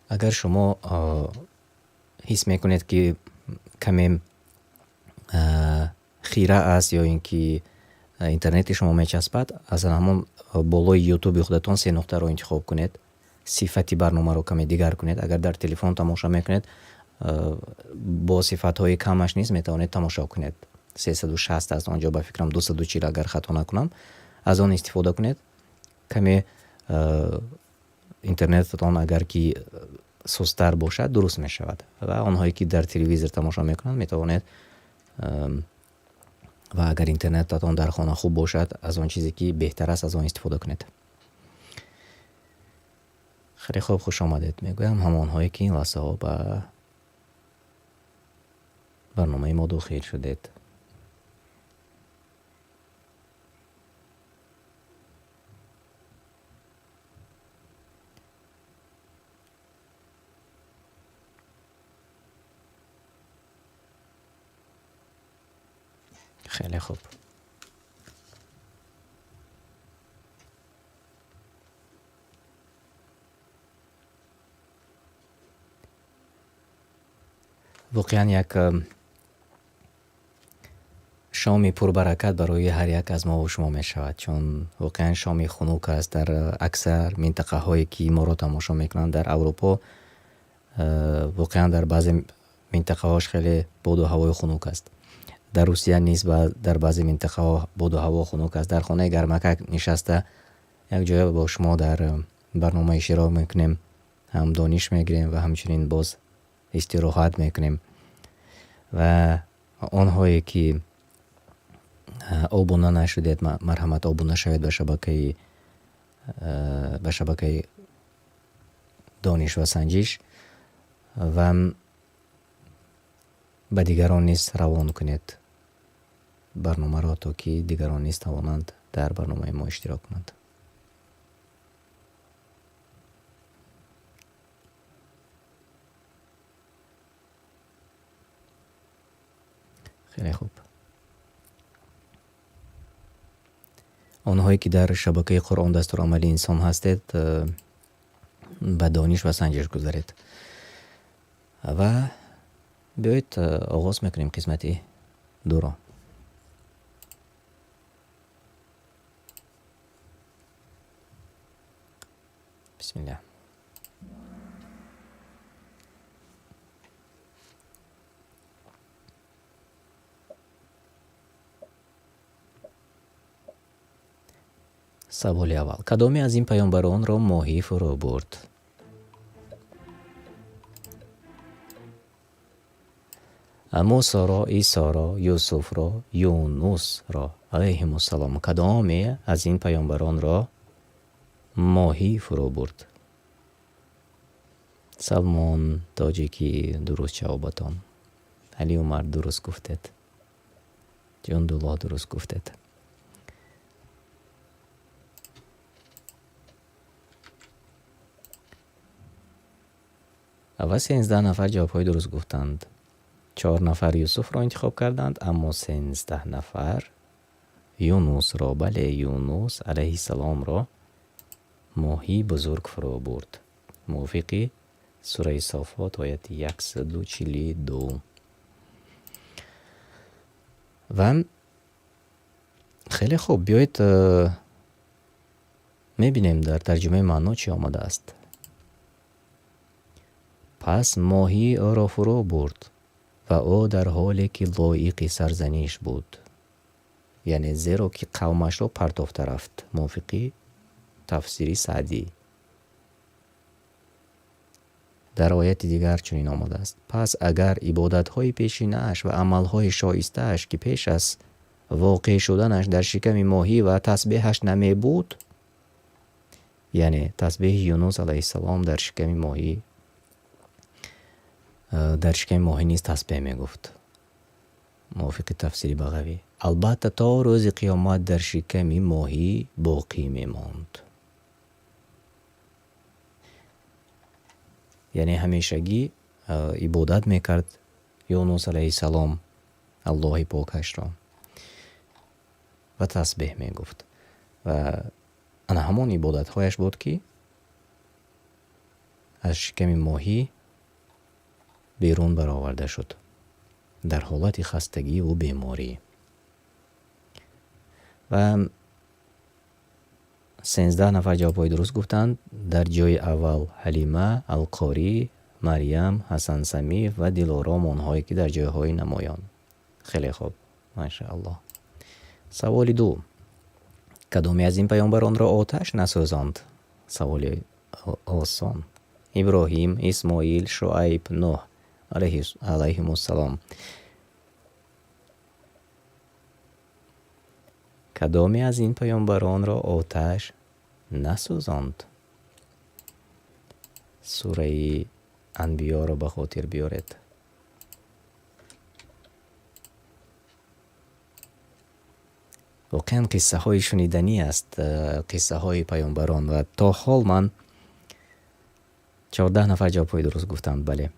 اگر شما حس میکنید که کمی خیره است یا اینکه اینترنت شما میچسبد، از همون بالای یوتیوب خودتون 3 نقطه رو انتخاب کنید، صفتی برنامه رو کمی دیگر کنید. اگر در تلفن تماشا میکنید با صفت های کمش نیست میتونید تماشا کنید. 360 است آنجا، به فکرم 240 اگر خطا نکنم، از آن استفاده کنید. کمی اینترنتتان اگر که سست‌تر باشد درست می شود و آنهایی که در تلویزیون تماشا میکنند میتوانید و اگر اینترنتتان در خانه خوب باشد از آن چیزی که بهتر است از آن استفاده کنید. خیلی خوب، خوش آمدید میگویم همانهایی که این لحظه ها به برنامه ما داخل شدید. خیلی خوب. واقعا یک شامی پربرکت برای هر یک از ما و شما می شود، چون واقعا شامی خنک است. در اکثر منطقه هایی که ما را تماشا میکنند در اروپا، واقعا در بعضی منطقه هاش خیلی باد و هوای خنک است. در روسیه نیز در بعضی منطقه ها باد و هوا خنک است. در خانه گرمک نشسته یک جای با شما در برنامه اشتراک میکنیم، هم دانش میگیریم و همچنین باز استراحت میکنیم. و آنهایی که آبونه نشدید مرحمت آبونه شوید به شبکه دانش و سنجش و به دیگران نیز روان کنید برنامه را تا که دیگران نیز توانند در برنامه ما اشتراک کنند. خیلی خوب. آنهایی که در شبکه قرآن دستورالعملی انسان هستید به دانش و سنجش گذارید و بیایید آغاز میکنیم قسمتی دو را. بسم الله. سوال اول: کدامی از این پیامبران را ماهی فرو برد؟ موسی را، عیسی را، یوسف را، یونس را علیهم السلام کدامی از این پیامبران را ماهی فرو برد؟ سلمان تاجیکی درست جوابتان. علی عمر درست گفتید. جندالله درست گفتید. اول 13 نفر جوابهای درست گفتند. 4 نفر یوسف را انتخاب کردند، اما 13 نفر یونس را، بله یونس علیه السلام را ماهی بزرگ فرو برد. موافقی؟ سوره صافات آیت 142. و خیلی خوب، بیایید میبینیم در ترجمه معنا چی آمده است. پس ماهی او را فرو برد و او در حالی که لایق سرزنش بود. یعنی زیرا که قومش را پرتافته رفت. موافقی تفسیری سعدی. در آیت دیگر چنین آمده است: پس اگر عبادت‌های پیشینه‌اش و عمل‌های شایسته‌اش که پیش از واقع شدنش در شکم ماهی و تسبیحش نمی بود، یعنی تسبیح یونس علیه السلام در شکم ماهی، در شکم ماهی نیز تسبیح می گفت. موافق تفسیری بغوی. البته تا روز قیامت در شکم ماهی باقی می ماند. یعنی همیشگی عبادت میکرد یونس علیه السلام الله پاکش را و تسبیح میگفت و آن همان عبادت هایش بود که از شکم ماهی بیرون برآورده شد در حالت خستگی و بیماری. و 13 نفر جوابهای درست گفتند. در جای اول حلیمه، القاری، مریم، حسن سمی و دلارام، آنهایی که در جایهای نمایان. خیلی خوب، ماشاءالله. سوال 2: کدامی از این پیامبران را آتش نسوزاند؟ سوال آسان. ابراهیم، اسماعیل، شعیب، نوح علیهم السلام. کدامی از این پیامبران را آتش نسوزاند؟ سوره انبیا را به خاطر بیارید. واقعا قصه های شنیدنی است، قصه های پیامبران. و تا حال من 14 نفر جواب درست گفتند. بله.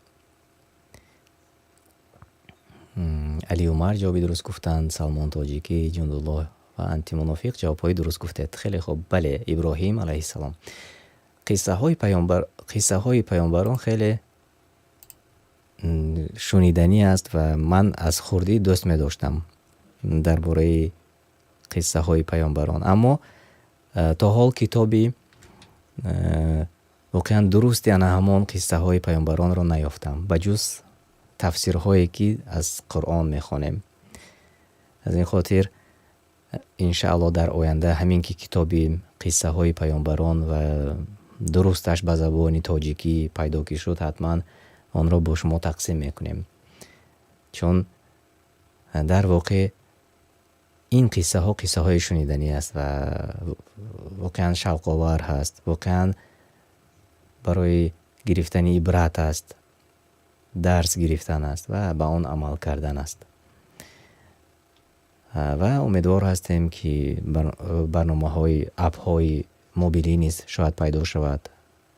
علی عمر جواب درست گفتند. سلمان تاجیکی، جندالله و انتی منافق جواب درست گفتید. خیلی خوب. بله، ابراهیم علیه السلام. قصه های پیامبران خیلی شنیدنی است و من از خردی دوست می داشتم درباره قصه های پیامبران. اما تا حال کتابی واقعا درستی انا همان قصه های پیامبران را نیافتم بجز تفسیرهایی که از قرآن می خوانیم. از این خاطر انشاءالله در آینده همین که کتابی قصه های پیامبران و درستش به زبان تاجیکی پیدا که شد، حتما آن را با شما تقسیم میکنیم، چون در واقع این قصه های شنیدنی است و واقعا شوق آور هست، واقعا برای گرفتن عبرت است، درس گرفتن است و به آن عمل کردن است. و امیدوار هستیم که برنامه های اپ های موبیلی نیز شاید پیدا شود.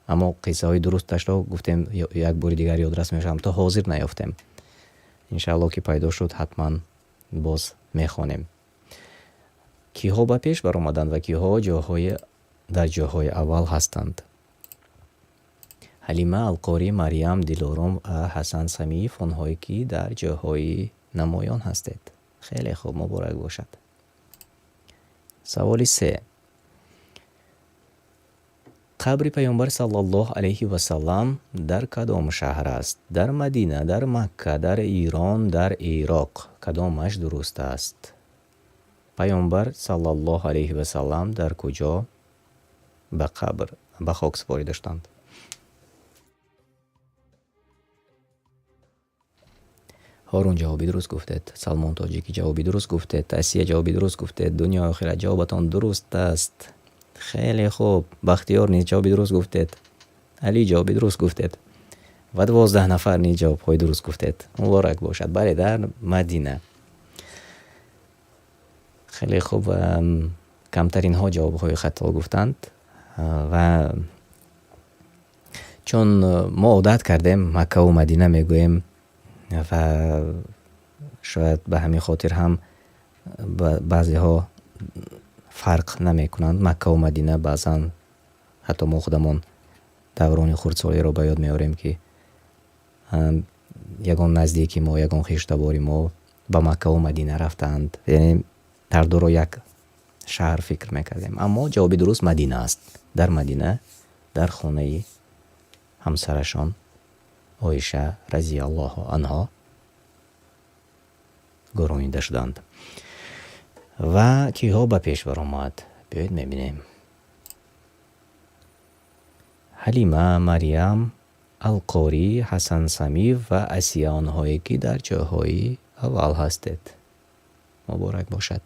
اما قصه های درستش را گفتیم یک بار دیگر یادرس میشم تا حاضر نیافتیم. انشاءالله که پیدا شد حتما باز میخوانیم. کیها به پیش بر آمدند و کیها در جاهای اول هستند؟ حلیمه، القاری، مریم، دلارام و حسن سمیف، آنهایی که در جاهای نمایان هستید. خیلی خوب، مبارک باشد. سوال 3: قبر پیامبر صلی الله علیه و سلم در کدام شهر است؟ در مدینه، در مکه، در ایران، در عراق؟ کدامش درست است؟ پیامبر صلی الله علیه و سلم در کجا به خاک سپاری داشتند؟ هارون جوابی درست گفتید. سلمان تاجیکی جوابی درست گفتید. تاسیه جوابی درست گفتید. دنیا آخرت جوابتان درست است. خیلی خوب. بختیار نیز جوابی درست گفتید. علی جوابی درست گفتید و 12 نفر نیز جواب های درست گفتید. مبارک باشد. بله، در مدینه. خیلی خوب. و کمترین ها جواب های خطا گفتند و چون ما عادت کردیم مکه و مدینه میگوییم و شاید به همین خاطر هم بعضی ها فرق نمی کنند. مکه و مدینه بعضا حتی ما خودمون دوران خردسالی رو به یاد میاریم که یگان نزدیکی ما، یگان خویشتباری ما به مکه و مدینه رفتند. یعنی هر دو رو یک شهر فکر میکردیم. اما جواب درست مدینه است. در مدینه در خانه همسرشان عایشه رضی الله عنها گروینده شدند. و کیها به پیش برآمد؟ بیایید میبینیم. حلیمه، مریم، القاری، حسن سمی و اسیه آنهایی که در جاهای اول هستید. مبارک باشد.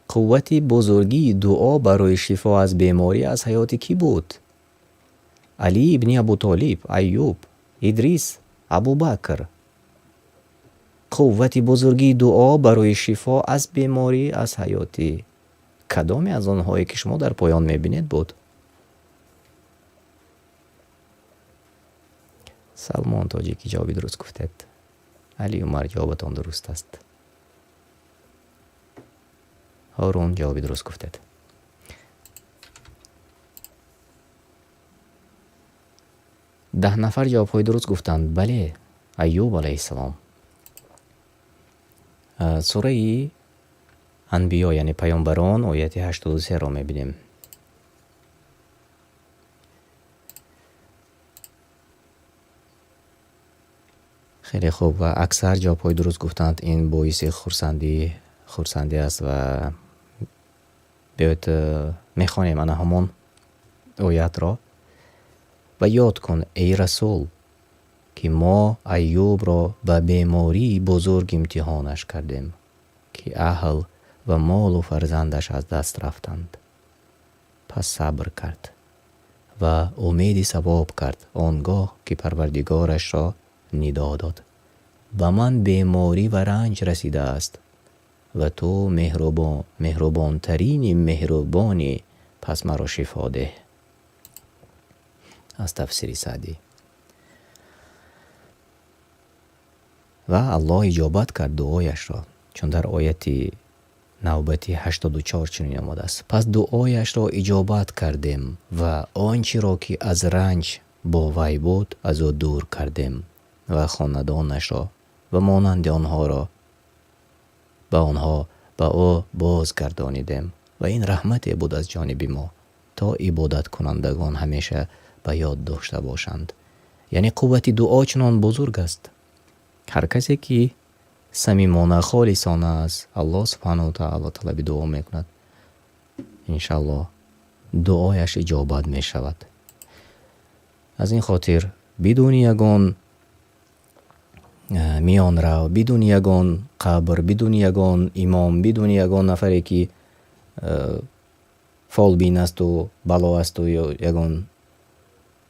قوتی بزرگی دعا برای شفا از بیماری از حیات کی بود؟ علی ابن ابو طالب، ایوب، ادریس، ابوبکر. قوتی بزرگی دعا برای شفا از بیماری از حیات کدامی از آنهایی که شما در پایان میبینید بود؟ سلمان تاجیکی جوابی درست گفتید. علی عمر جوابتان درست است. هارون جوابی درست گفتید. ده نفر جوابهای درست گفتند. بله، ایوب علیه السلام. سوره انبیا یعنی پیامبران آیت 83 را میبینیم. خیلی خوب. و اکثر جوابهای درست گفتند. این باعث خرسندی است و بیایید میخوانیم انا همون آیت را. و یاد کن ای رسول که ما ایوب را به بیماری بزرگ امتحانش کردیم که اهل و مال و فرزندش از دست رفتند. پس صبر کرد و امید ثواب کرد. آنگاه که پروردگارش را ندا داد به من بیماری و رنج رسیده است و تو مهربان ترین مهربانی، پس مرا شفا ده. از تفسیر سعدی. و الله اجابت کرد دعایش را، چون در آیت نوبتی 84 چنین آمده است. پس دعایش را اجابت کردیم و آنچه را که از رنج با وی بود از او دور کردیم و خاندانش را و مانند آنها را به او بازگردانیدیم و این رحمت بود از جانب ما تا عبادت کنندگان همیشه به یاد داشته باشند. یعنی قوت دعا چنان بزرگ است. هر کسی که صمیمانه خالصانه از الله سبحانه و تعالی طلب دعا میکند، انشالله دعایش اجابت می شود. از این خاطر بدون یگان میان رو، بدون یگان قبر، بدون یگان امام، بدون یگان نفری که فال بین است و بلا است و یگان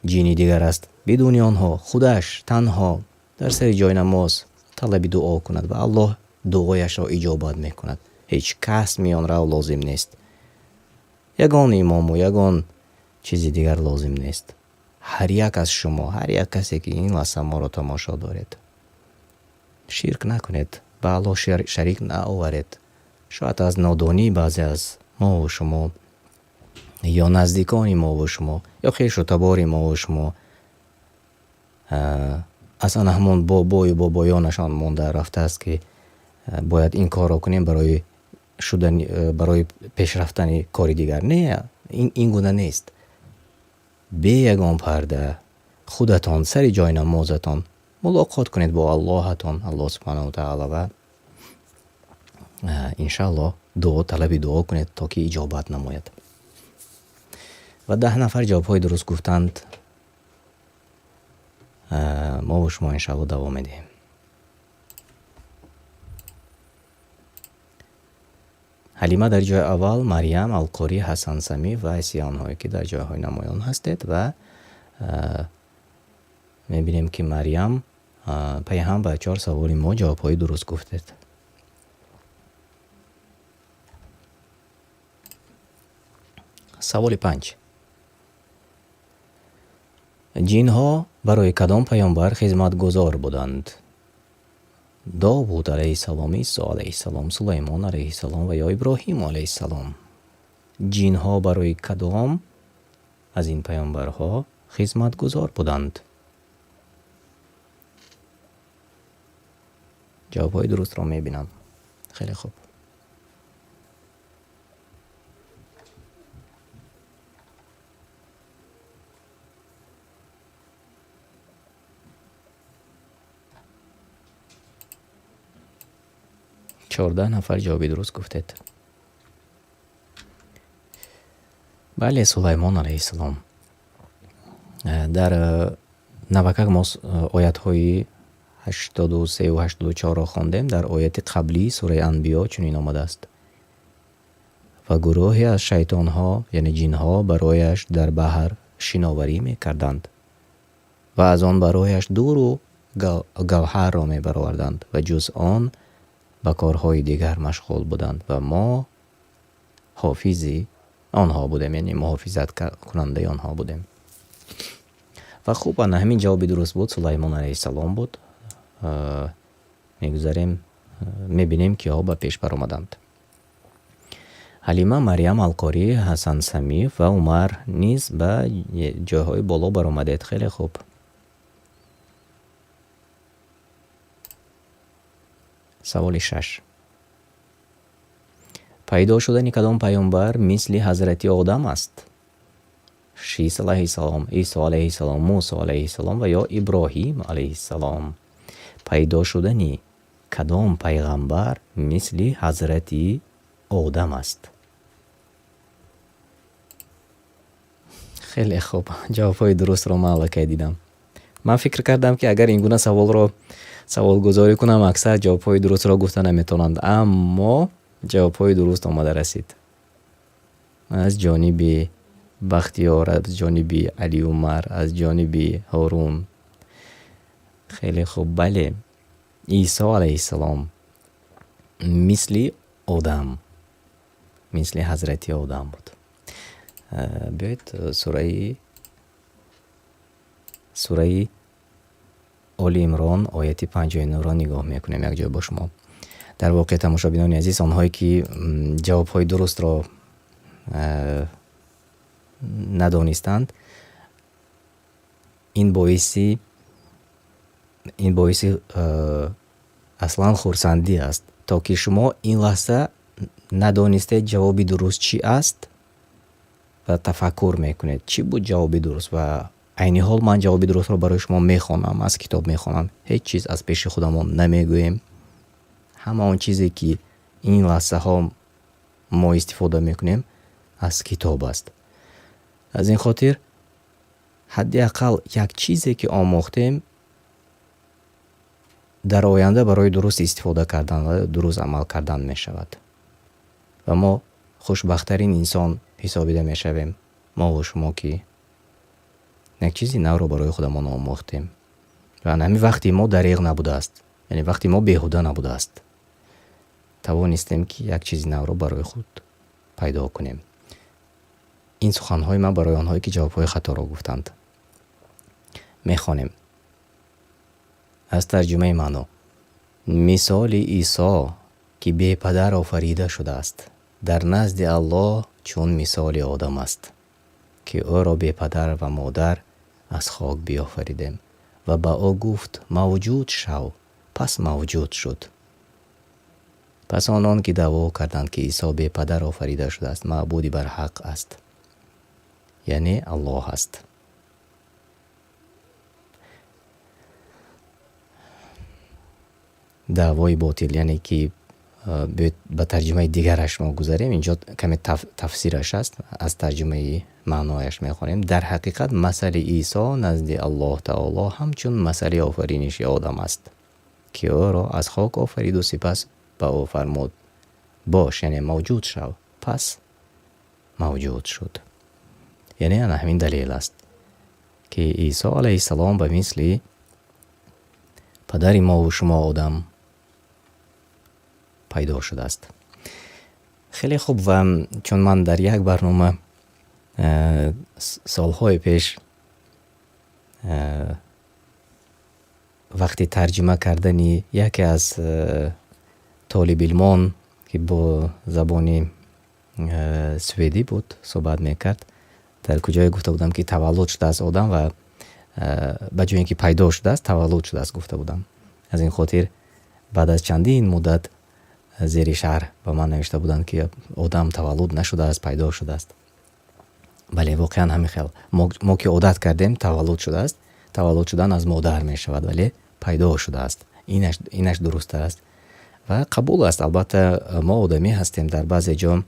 جینی دیگر است، بدون آنها خودش تنها در سر جای نماز طلب دعا کند و الله دعایش را اجابت میکند. هیچ کس میان را لازم نیست. یگان امام و یگان چیزی دیگر لازم نیست. هر یک از شما، هر یک کسی که این لحظه ما را تماشا دارید، شرک نکنید، به الله شریک نآورید. شاید از نادانی بعضی از ما و شما یا نزدیکان ما و شما یا خویش و تبار ما و شما اصلا همون بابایانشان مونده رفته است که باید این کار را کنیم برای پیش رفتن کاری دیگر. نه، این گونه نیست. به یگان پرده خودتان سر جای نمازتان ملاقات کنید با اللهتان، الله سبحانه و تعالی، و انشاءالله طلب دعا کنید تا که اجابت نماید. و 10 نفر جوابهای درست گفتند. ما و شما انشاءالله دوام میدیم. حلیمه در جای اول، مریم، القاری، حسن سمی و اسیه آنهایی که در جایهای نمایان هستید. و میبینیم که مریم پی هم به 4 سوال ما جوابهای درست گفتید. سوال 5. جنها برای کدام پیامبر خدمتگزار بودند؟ داوود علیه السلام، عیسی علیه السلام، سلیمان علیه السلام و یا ابراهیم علیه السلام. جنها برای کدام از این پیامبرها خدمتگزار بودند؟ جوابهای درست را میبینم. خیلی خوب. 14 нафар ҷавоби дуруст гуфтед. бале, Сулаймон алайҳиссалом. дар навакак мо оятҳои 83 ва 84-ро хондем. Дар ояти қаблии сураи Анбиё чунин омадааст: ва гурӯҳе аз шайтонҳо, яъне ҷинҳо, барояш дар баҳр шиноварӣ мекарданд ва аз он барояш дуру гавҳарро мебароварданд ва ҷуз он ба корҳои дигар машғул буданд ва мо ҳофизи онҳо будем, яъне муҳофизат кунандаи онҳо будем. ва хуб, ана ҳамин ҷавоби дуруст буд, Сулаймон алайҳиссалом буд. мегузарем, мебинем киҳо ба пеш баромаданд. Ҳалима, Марьям Алқорӣ, Ҳасан Самиф ва Умар низ ба ҷойҳои боло баромадед. Хеле хуб. саволи 6. пайдо шудани кадом пайғамбар мисли ҳазрати одам аст? Шис алайҳиссалом, Исо алайҳиссалом, Мусо алайҳиссалом ва ё Иброҳим алайҳиссалом. пайдо шудани кадом пайғамбар мисли ҳазрати одам аст? хеле хуб, ҷавобҳои дурустро ман аллакай дидам. Ман фикр кардам ки агар ин гуна саволро саволгузорӣ кунам, аксар ҷавобҳои дурустро гуфта наметавонанд, аммо ҷавобҳои дуруст омада расид. аз ҷониби Бахтиёр, аз ҷониби Али Умар, аз ҷониби Ҳорун. хеле хуб, бале. Исо алайҳиссалом мисли одам, мисли ҳазрати одам буд. биёед сураи Оли Имрон ояти 59-ро нигоҳ мекунем як ҷой бо шумо. дар воқеъ, тамошобинони азиз, онҳое ки ҷавобҳои дурустро надонистанд, ин боиси аслан хурсандӣ аст, то ки шумо ин лаҳза надонистед ҷавоби дуруст чӣ аст ва тафаккур мекунед чӣ буд ҷавоби дуруст. Ва айни ҳол ман ҷавоби дурустро барои шумо мехонам, аз китоб мехонам, ҳеҷ чиз аз пеши худамон намегӯем. ҳама он чизе ки ин лаҳзаҳо мо истифода мекунем аз китоб аст. аз ин хотир ҳадди ақал як чизе ки омӯхтем дар оянда барои дуруст истифода кардан ва дуруст амал кардан мешавад ва мо хушбахттарин инсон ҳисобида мешавем, мо ва шумо, ки як чизи навро барои худамон омӯхтем ва ҳамин вақти мо дариғ набудааст, яъне вақти мо беҳуда набудааст, тавонистем ки як чизи навро барои худ пайдо кунем. ин суханҳои ман барои онҳое ки ҷавобҳои хаторо гуфтанд. мехонем аз тарҷумаи маъно: мисоли Исо ки бепадар офарида шудааст, дар назди Аллоҳ чун мисоли одам аст, ки ӯро бепадар ва модар аз хок биёфаридем ва ба ӯ гуфт мавҷуд шав, пас мавҷуд шуд. пас онон ки даъво карданд ки Исо бепадар офарида шудааст, маъбуди барҳақ аст, яъне Аллоҳ аст. даъвои ботил, яъне ки ба тарҷумаи дигараш мо гузарем, инҷо каме тафсираш аст, аз тарҷумаи маънояш мехонем. дар ҳақиқат масали Исо назди Аллоҳ таоло ҳамчун масали офариниши одам аст, ки ӯро аз хок офариду сипас ба ӯ фармуд бош, яъне мавҷуд шав, пас мавҷуд шуд. яъне ана ҳамин далел аст ки Исо алайҳиссалом ба мисли падари мову шумо одам пайдо шудааст. хеле хуб. ва чун ман дар як барнома солҳои пеш вақти тарҷима кардани яке аз толибилмон ки бо забони сведӣ буд суҳбат мекард, дар куҷое гуфта будам ки таваллуд шудааст одам ва ба ҷои ин ки пайдо шудааст, таваллуд шудааст гуфта будам. аз ин хотир баъд аз чандин муддат зери шаҳр ба ман навишта буданд ки одам таваллуд нашудааст, пайдо шудааст. бале, воқеан ҳамин хел. мо ки одат кардем таваллуд шудааст, таваллуд шудан аз модар мешавад, вале пайдо шудааст. инаш дурусттар аст. و قبول است. البته ما آدمی هستیم، در بعضی جا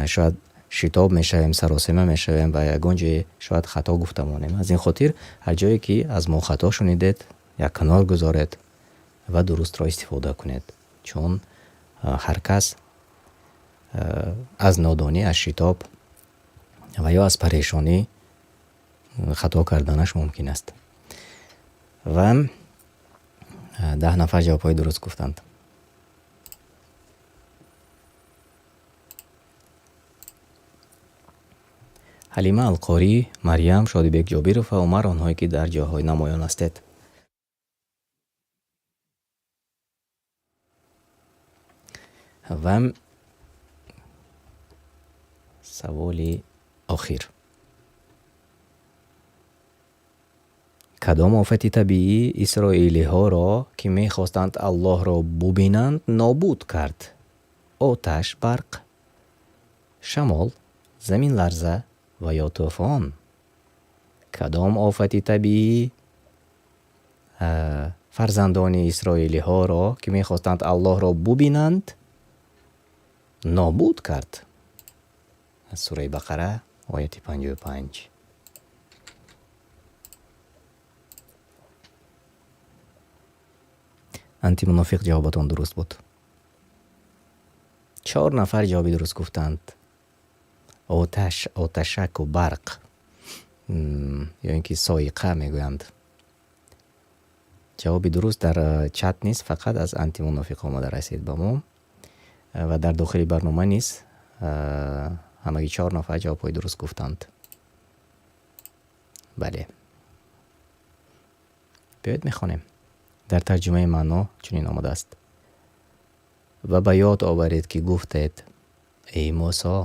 شاید شتاب میشویم، سراسیمه میشویم و یگانجه شاید خطا گفتمانیم. از این خاطر هر جایی که از ما خطا شنیدید یک کنار گذارید و درست را استفاده کنید، چون هر کس از نادانی، از شتاب و یا از پریشانی خطا کردنش ممکن است. و 10 نفر جوابهای درست گفتند. حلیمه القاری، مریم، شادیبک جابیرов و عمر، آنهایی که در جاهای نمایان هستید. و سوال آخر: کدام آفت طبیعی اسرائیلی ها را که می خواستند الله را ببینند نابود کرد؟ آتش، برق، شمال، زمین لرزه و یا طوفان؟ کدام آفت طبیعی فرزندان اسرائیلی ها را که می خواستند الله را ببینند نابود کرد؟ از سوره بقره آیت 55. انتی منافق جوابتان درست بود. 4 نفر جوابی درست گفتند. آتش، آتشک و برق، یا اینکه سایقه میگویند. جوابی درست در چت نیست، فقط از انتی منافق آمده رسید به ما و در داخل برنامه نیست. همگی 4 نفر جوابهای درست گفتند. بله، بیایید میخوانیم. در ترجمه معنا چنین آمده است: و به یاد آورید که گفتید ای موسی،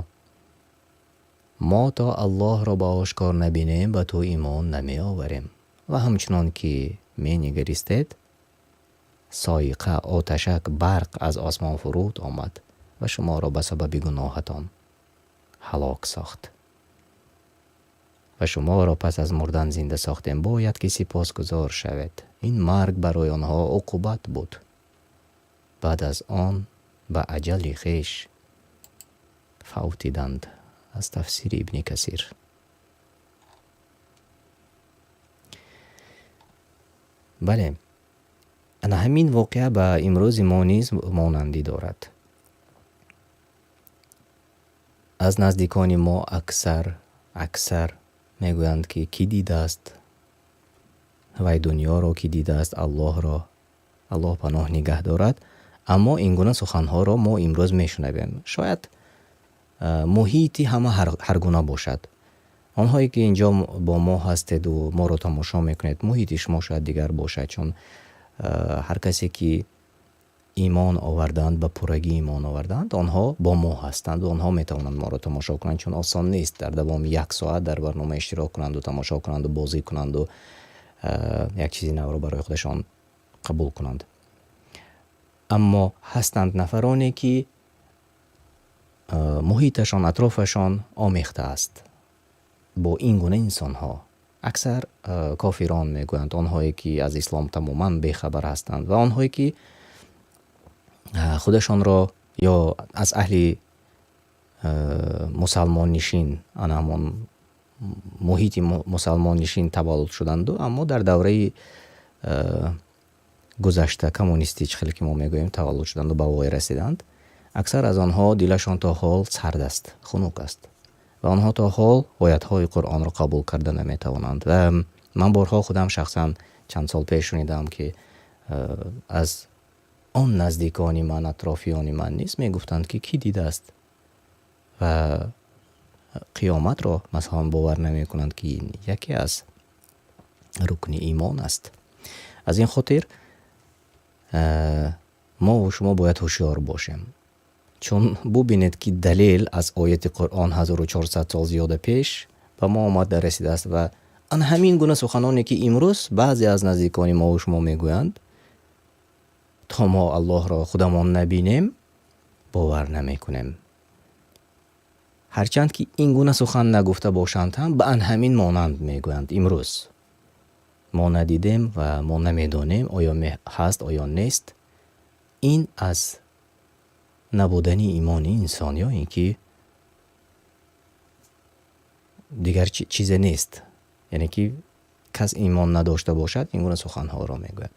ما تا الله را به آشکار نبینیم به تو ایمان نمی آوریم. و همچنان که می نگریستید سایقه، آتشک، برق از آسمان فرود آمد و شما را به سبب گناهتان هلاک ساخت و شما را پس از مردن زنده ساختیم. باید که سپاسگزار شوید. این مرگ برای آنها عقوبت بود. بعد از آن به اجل خویش فوتیدند. از تفسیر ابن کثیر. بله، همین واقعه به امروز ما نیز مانندی دارد. از نزدیکان ما اکثر میگویند که کی دیده است و دنیا را کی دیده است، الله پناه نگه دارد. اما این گونه سخنها را ما امروز میشنویم. شاید محیطی همه هر گونه باشد. آنهایی که اینجا با ما هستید و ما را تماشا میکنید، محیط شما شاید دیگر باشد، چون هر کسی که ایمان آوردند، به پرگی ایمان آوردند، آنها با ما هستند و آنها میتوانند ما را تماشا کنند، چون آسان نیست در دوام 1 ساعت در برنامه اشتراک کنند و تماشا کنند و بازی کنند و یک چیزی نو را برای خودشان قبول کنند. اما هستند نفرانی که محیطشان، اطرافشان آمیخته است با این گونه انسان ها. اکثر کافران میگویند، آنهایی که از اسلام تماما بیخبر هستند و آنهایی که خودشان را یا از اهل مسلمان نشین، همون محیط مسلمان نشین تولد شدند و اما در دوره گذشته کمونیستی چخیلی که ما میگوییم تولد شدند و به وای رسیدند. اکثر از آنها دلشان تا حال سرد است، خنک است و آنها تا حال آیات‌های قرآن را قبول کرده نمیتوانند. و من بارها خودم شخصا چند سال پیش شنیدم که از آن نزدیکانی من، اطرافیان من نیست، میگفتند که کی دیده است و قیامت را مثلا باور نمی کنند که این یکی از رکن ایمان است. از این خاطر ما و شما باید هوشیار باشیم، چون ببینید که دلیل از آیت قرآن 1400 سال زیاده پیش به ما آمده رسیده است و آن همین گونه سخنانی که امروز بعضی از نزدیکان ما و شما میگویند، تا ما الله را خودمان نبینیم باور نمی کنیم. هرچند که این گونه سخن نگفته باشند هم به آن همین مانند میگویند. امروز ما ندیدیم و ما نمیدانیم آیا هست آیا نیست. این از نبودنی ایمان انسان یا اینکه دیگر چیز نیست، یعنی که کس ایمان نداشته باشد این گونه سخنها را میگوید.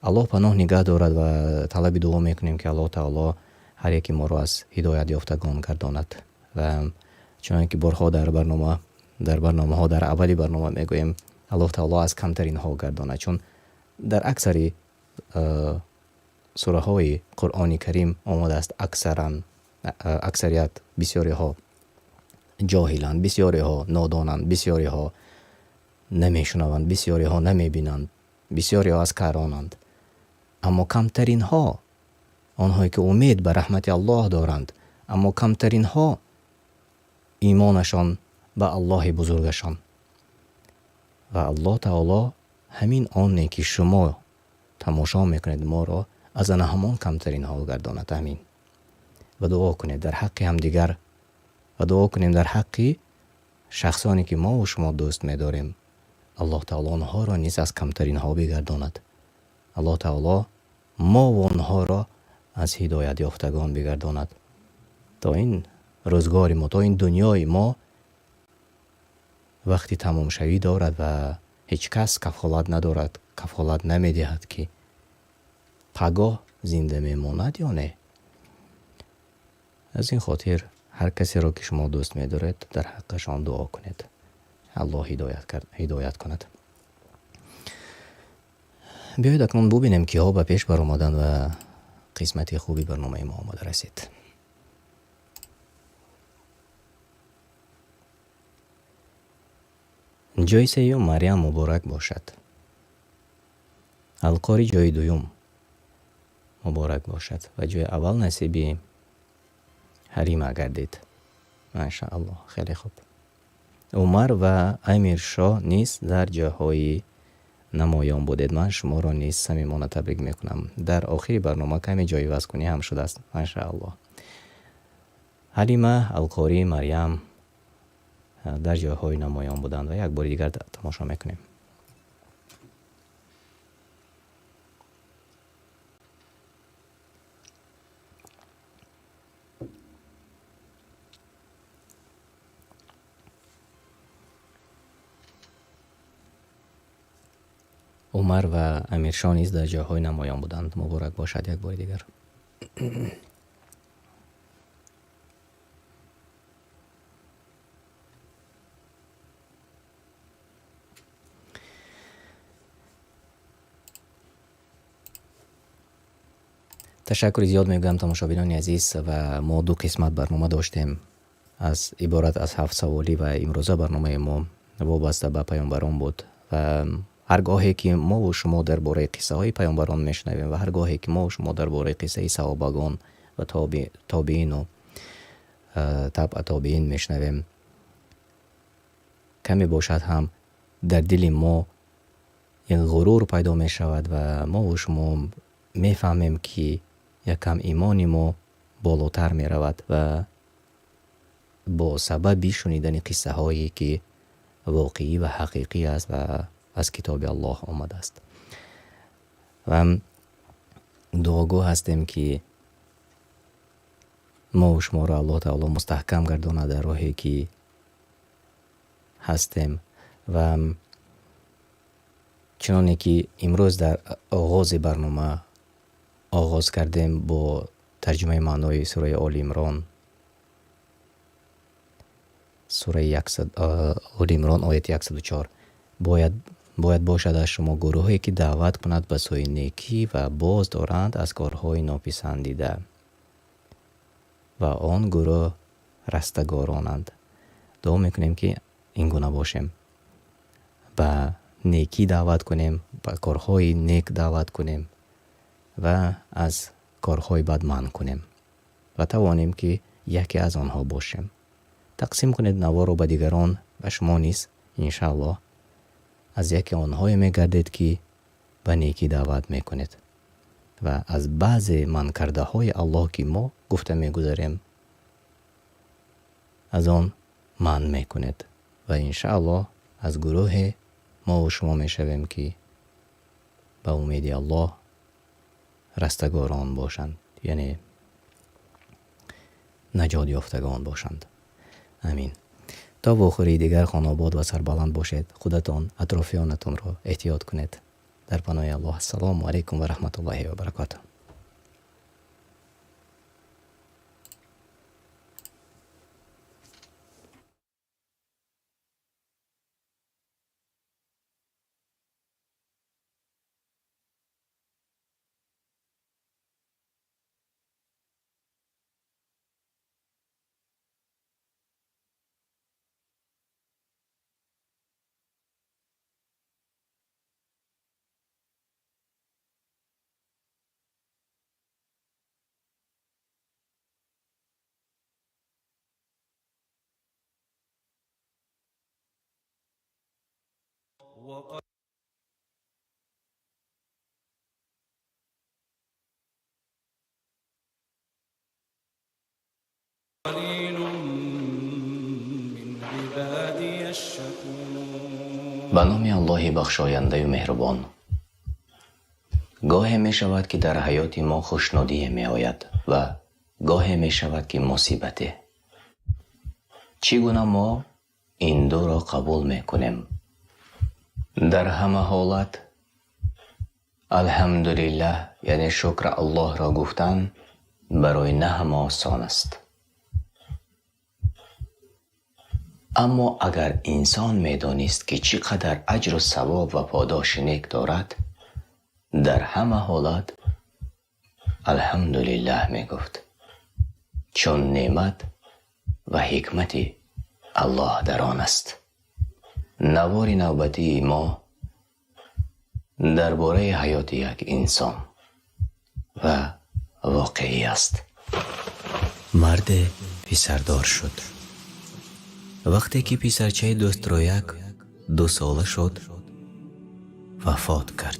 الله پناه نگاه دارد و طلب دعا میکنیم که الله تعالی هر یکی ما را از هدایت یافتگان گرداند و چنانکه بارها در برنامه ها در اولی برنامه میگوییم الله تعالی از کمترین ها گرداند، چون در اکثر سوره های قرآن کریم آمده است اکثریت بسیاری ها جاهلند، بسیاری ها نادانند، بسیاری ها نمیشنوند، بسیاری ها نمیبینند، بسیاری ها از کارانند، اما کمترین ها آنهایی که امید به رحمت الله دارند، اما کمترین ها ایمانشان به الله بزرگشان. و الله تعالی همین آنی که شما تماشا میکنید ما را از آن همان کمترین ها گرداند. امین. و دعا کنید در حق هم دیگر و دعا کنیم در حق شخصانی که ما و شما دوست می‌داریم الله تعالی آنها را نیز از کمترین ها بگرداند. الله تعالی ما و آنها را از هدایت یافتگان بگرداند تا این روزگار ما، تا این دنیای ما وقتی تمام شوی دارد و هیچ کس کفالت ندارد، کفالت نمیدهد که پگاه زنده میماند یا نه. از این خاطر هر کسی را که شما دوست می‌دارید در حقشان دعا کنید الله هدایت کند. بیایید اکنون ببینیم که ها به پیش بر آمدن و قسمت خوبی برنامه ما آمده رسید. جای سیوم مریم مبارک باشد. القاری جای دوم مبارک باشد و جای اول نصیبی حلیمه گردید. ماشاءالله خیلی خوب. عمر و امیر شاه نیز در جاهای نمایان بودید. من شما را نیز صمیمانه تبریک میکنم. در آخر برنامه کمی جای وزگونی هم شده است. ماشاءالله. حلیمه، القاری، مریم در جاهای نمایان بودند و یک بار دیگر تماشا میکنیم. عمر و امیر شاه نیز در جاهای نمایان بودند. مبارک باشد یک بار دیگر. تشکر زیاد میگم تماشابینان عزیز و ما دو قسمت برنامه داشتیم از عبارت از 7 سوالی و امروزه برنامه ما وابسته به پیامبران بود و هرگاهی که ما و شما درباره قصه های پیامبران میشنویم و هرگاهی که ما و شما درباره قصه صحابگان و تابعین و تبع تابعین میشنویم کمی باشد هم در دل ما یک غرور پیدا می شود و ما و شما میفهمیم که یکم ایمانی ما بالاتر می رود و با سبب شنیدن قصه هایی که واقعی و حقیقی است و از کتاب الله آمده است. و دعاگو هستیم که ما و شما را الله تعالی مستحکم گرداند در راهی که هستیم و چنانه که امروز در آغاز برنامه آغاز کردیم با ترجمه معنای سوره آل عمران، سوره آل عمران آیت 104. باید باشد از شما گروهی که دعوت کند به سوی نیکی و باز دارند از کارهای ناپسندیده و آن گروه رستگارانند. دعا میکنیم که این گونه باشیم، به نیکی دعوت کنیم، به کارهای نیک دعوت کنیم و از کارهای بد منع کنیم و توانیم که یکی از آنها باشیم. تقسیم کنید نوا را به دیگران و شما نیز انشاءالله از یکی آنهای میگردید که به نیکی دعوت میکنید و از بعض من کرده های الله که ما گفته میگذاریم از آن من میکنید و انشاءالله از گروه ما و شما میشویم که به امید الله رستگاران باشند، یعنی نجات یافتگان باشند. امین. تا بخوری دیگر خانه آباد و سربلند باشید. خودتان اطرافیانتون را احتیاط کنید. در پناه الله. السلام علیکم و رحمت الله و برکاته. به نام الله بخشاینده و مهربان. گاهی می شود که در حیات ما خوشنودی می آید و گاهی می شود که مصیبت. چگونه ما این دو را قبول می کنیم؟ در همه حالت الحمدلله یعنی شکر الله را گفتن برای نه همه آسان است. اما اگر انسان میدانست که چقدر اجر و ثواب و پاداش نیک دارد، در همه حالت الحمدلله می گفت، چون نعمت و حکمت الله در آن است. نوار نوبتی ما درباره حیات یک انسان و واقعی است. مرد پسردار شد. وقتی که پسرچه دوست را 2 ساله شد وفات کرد.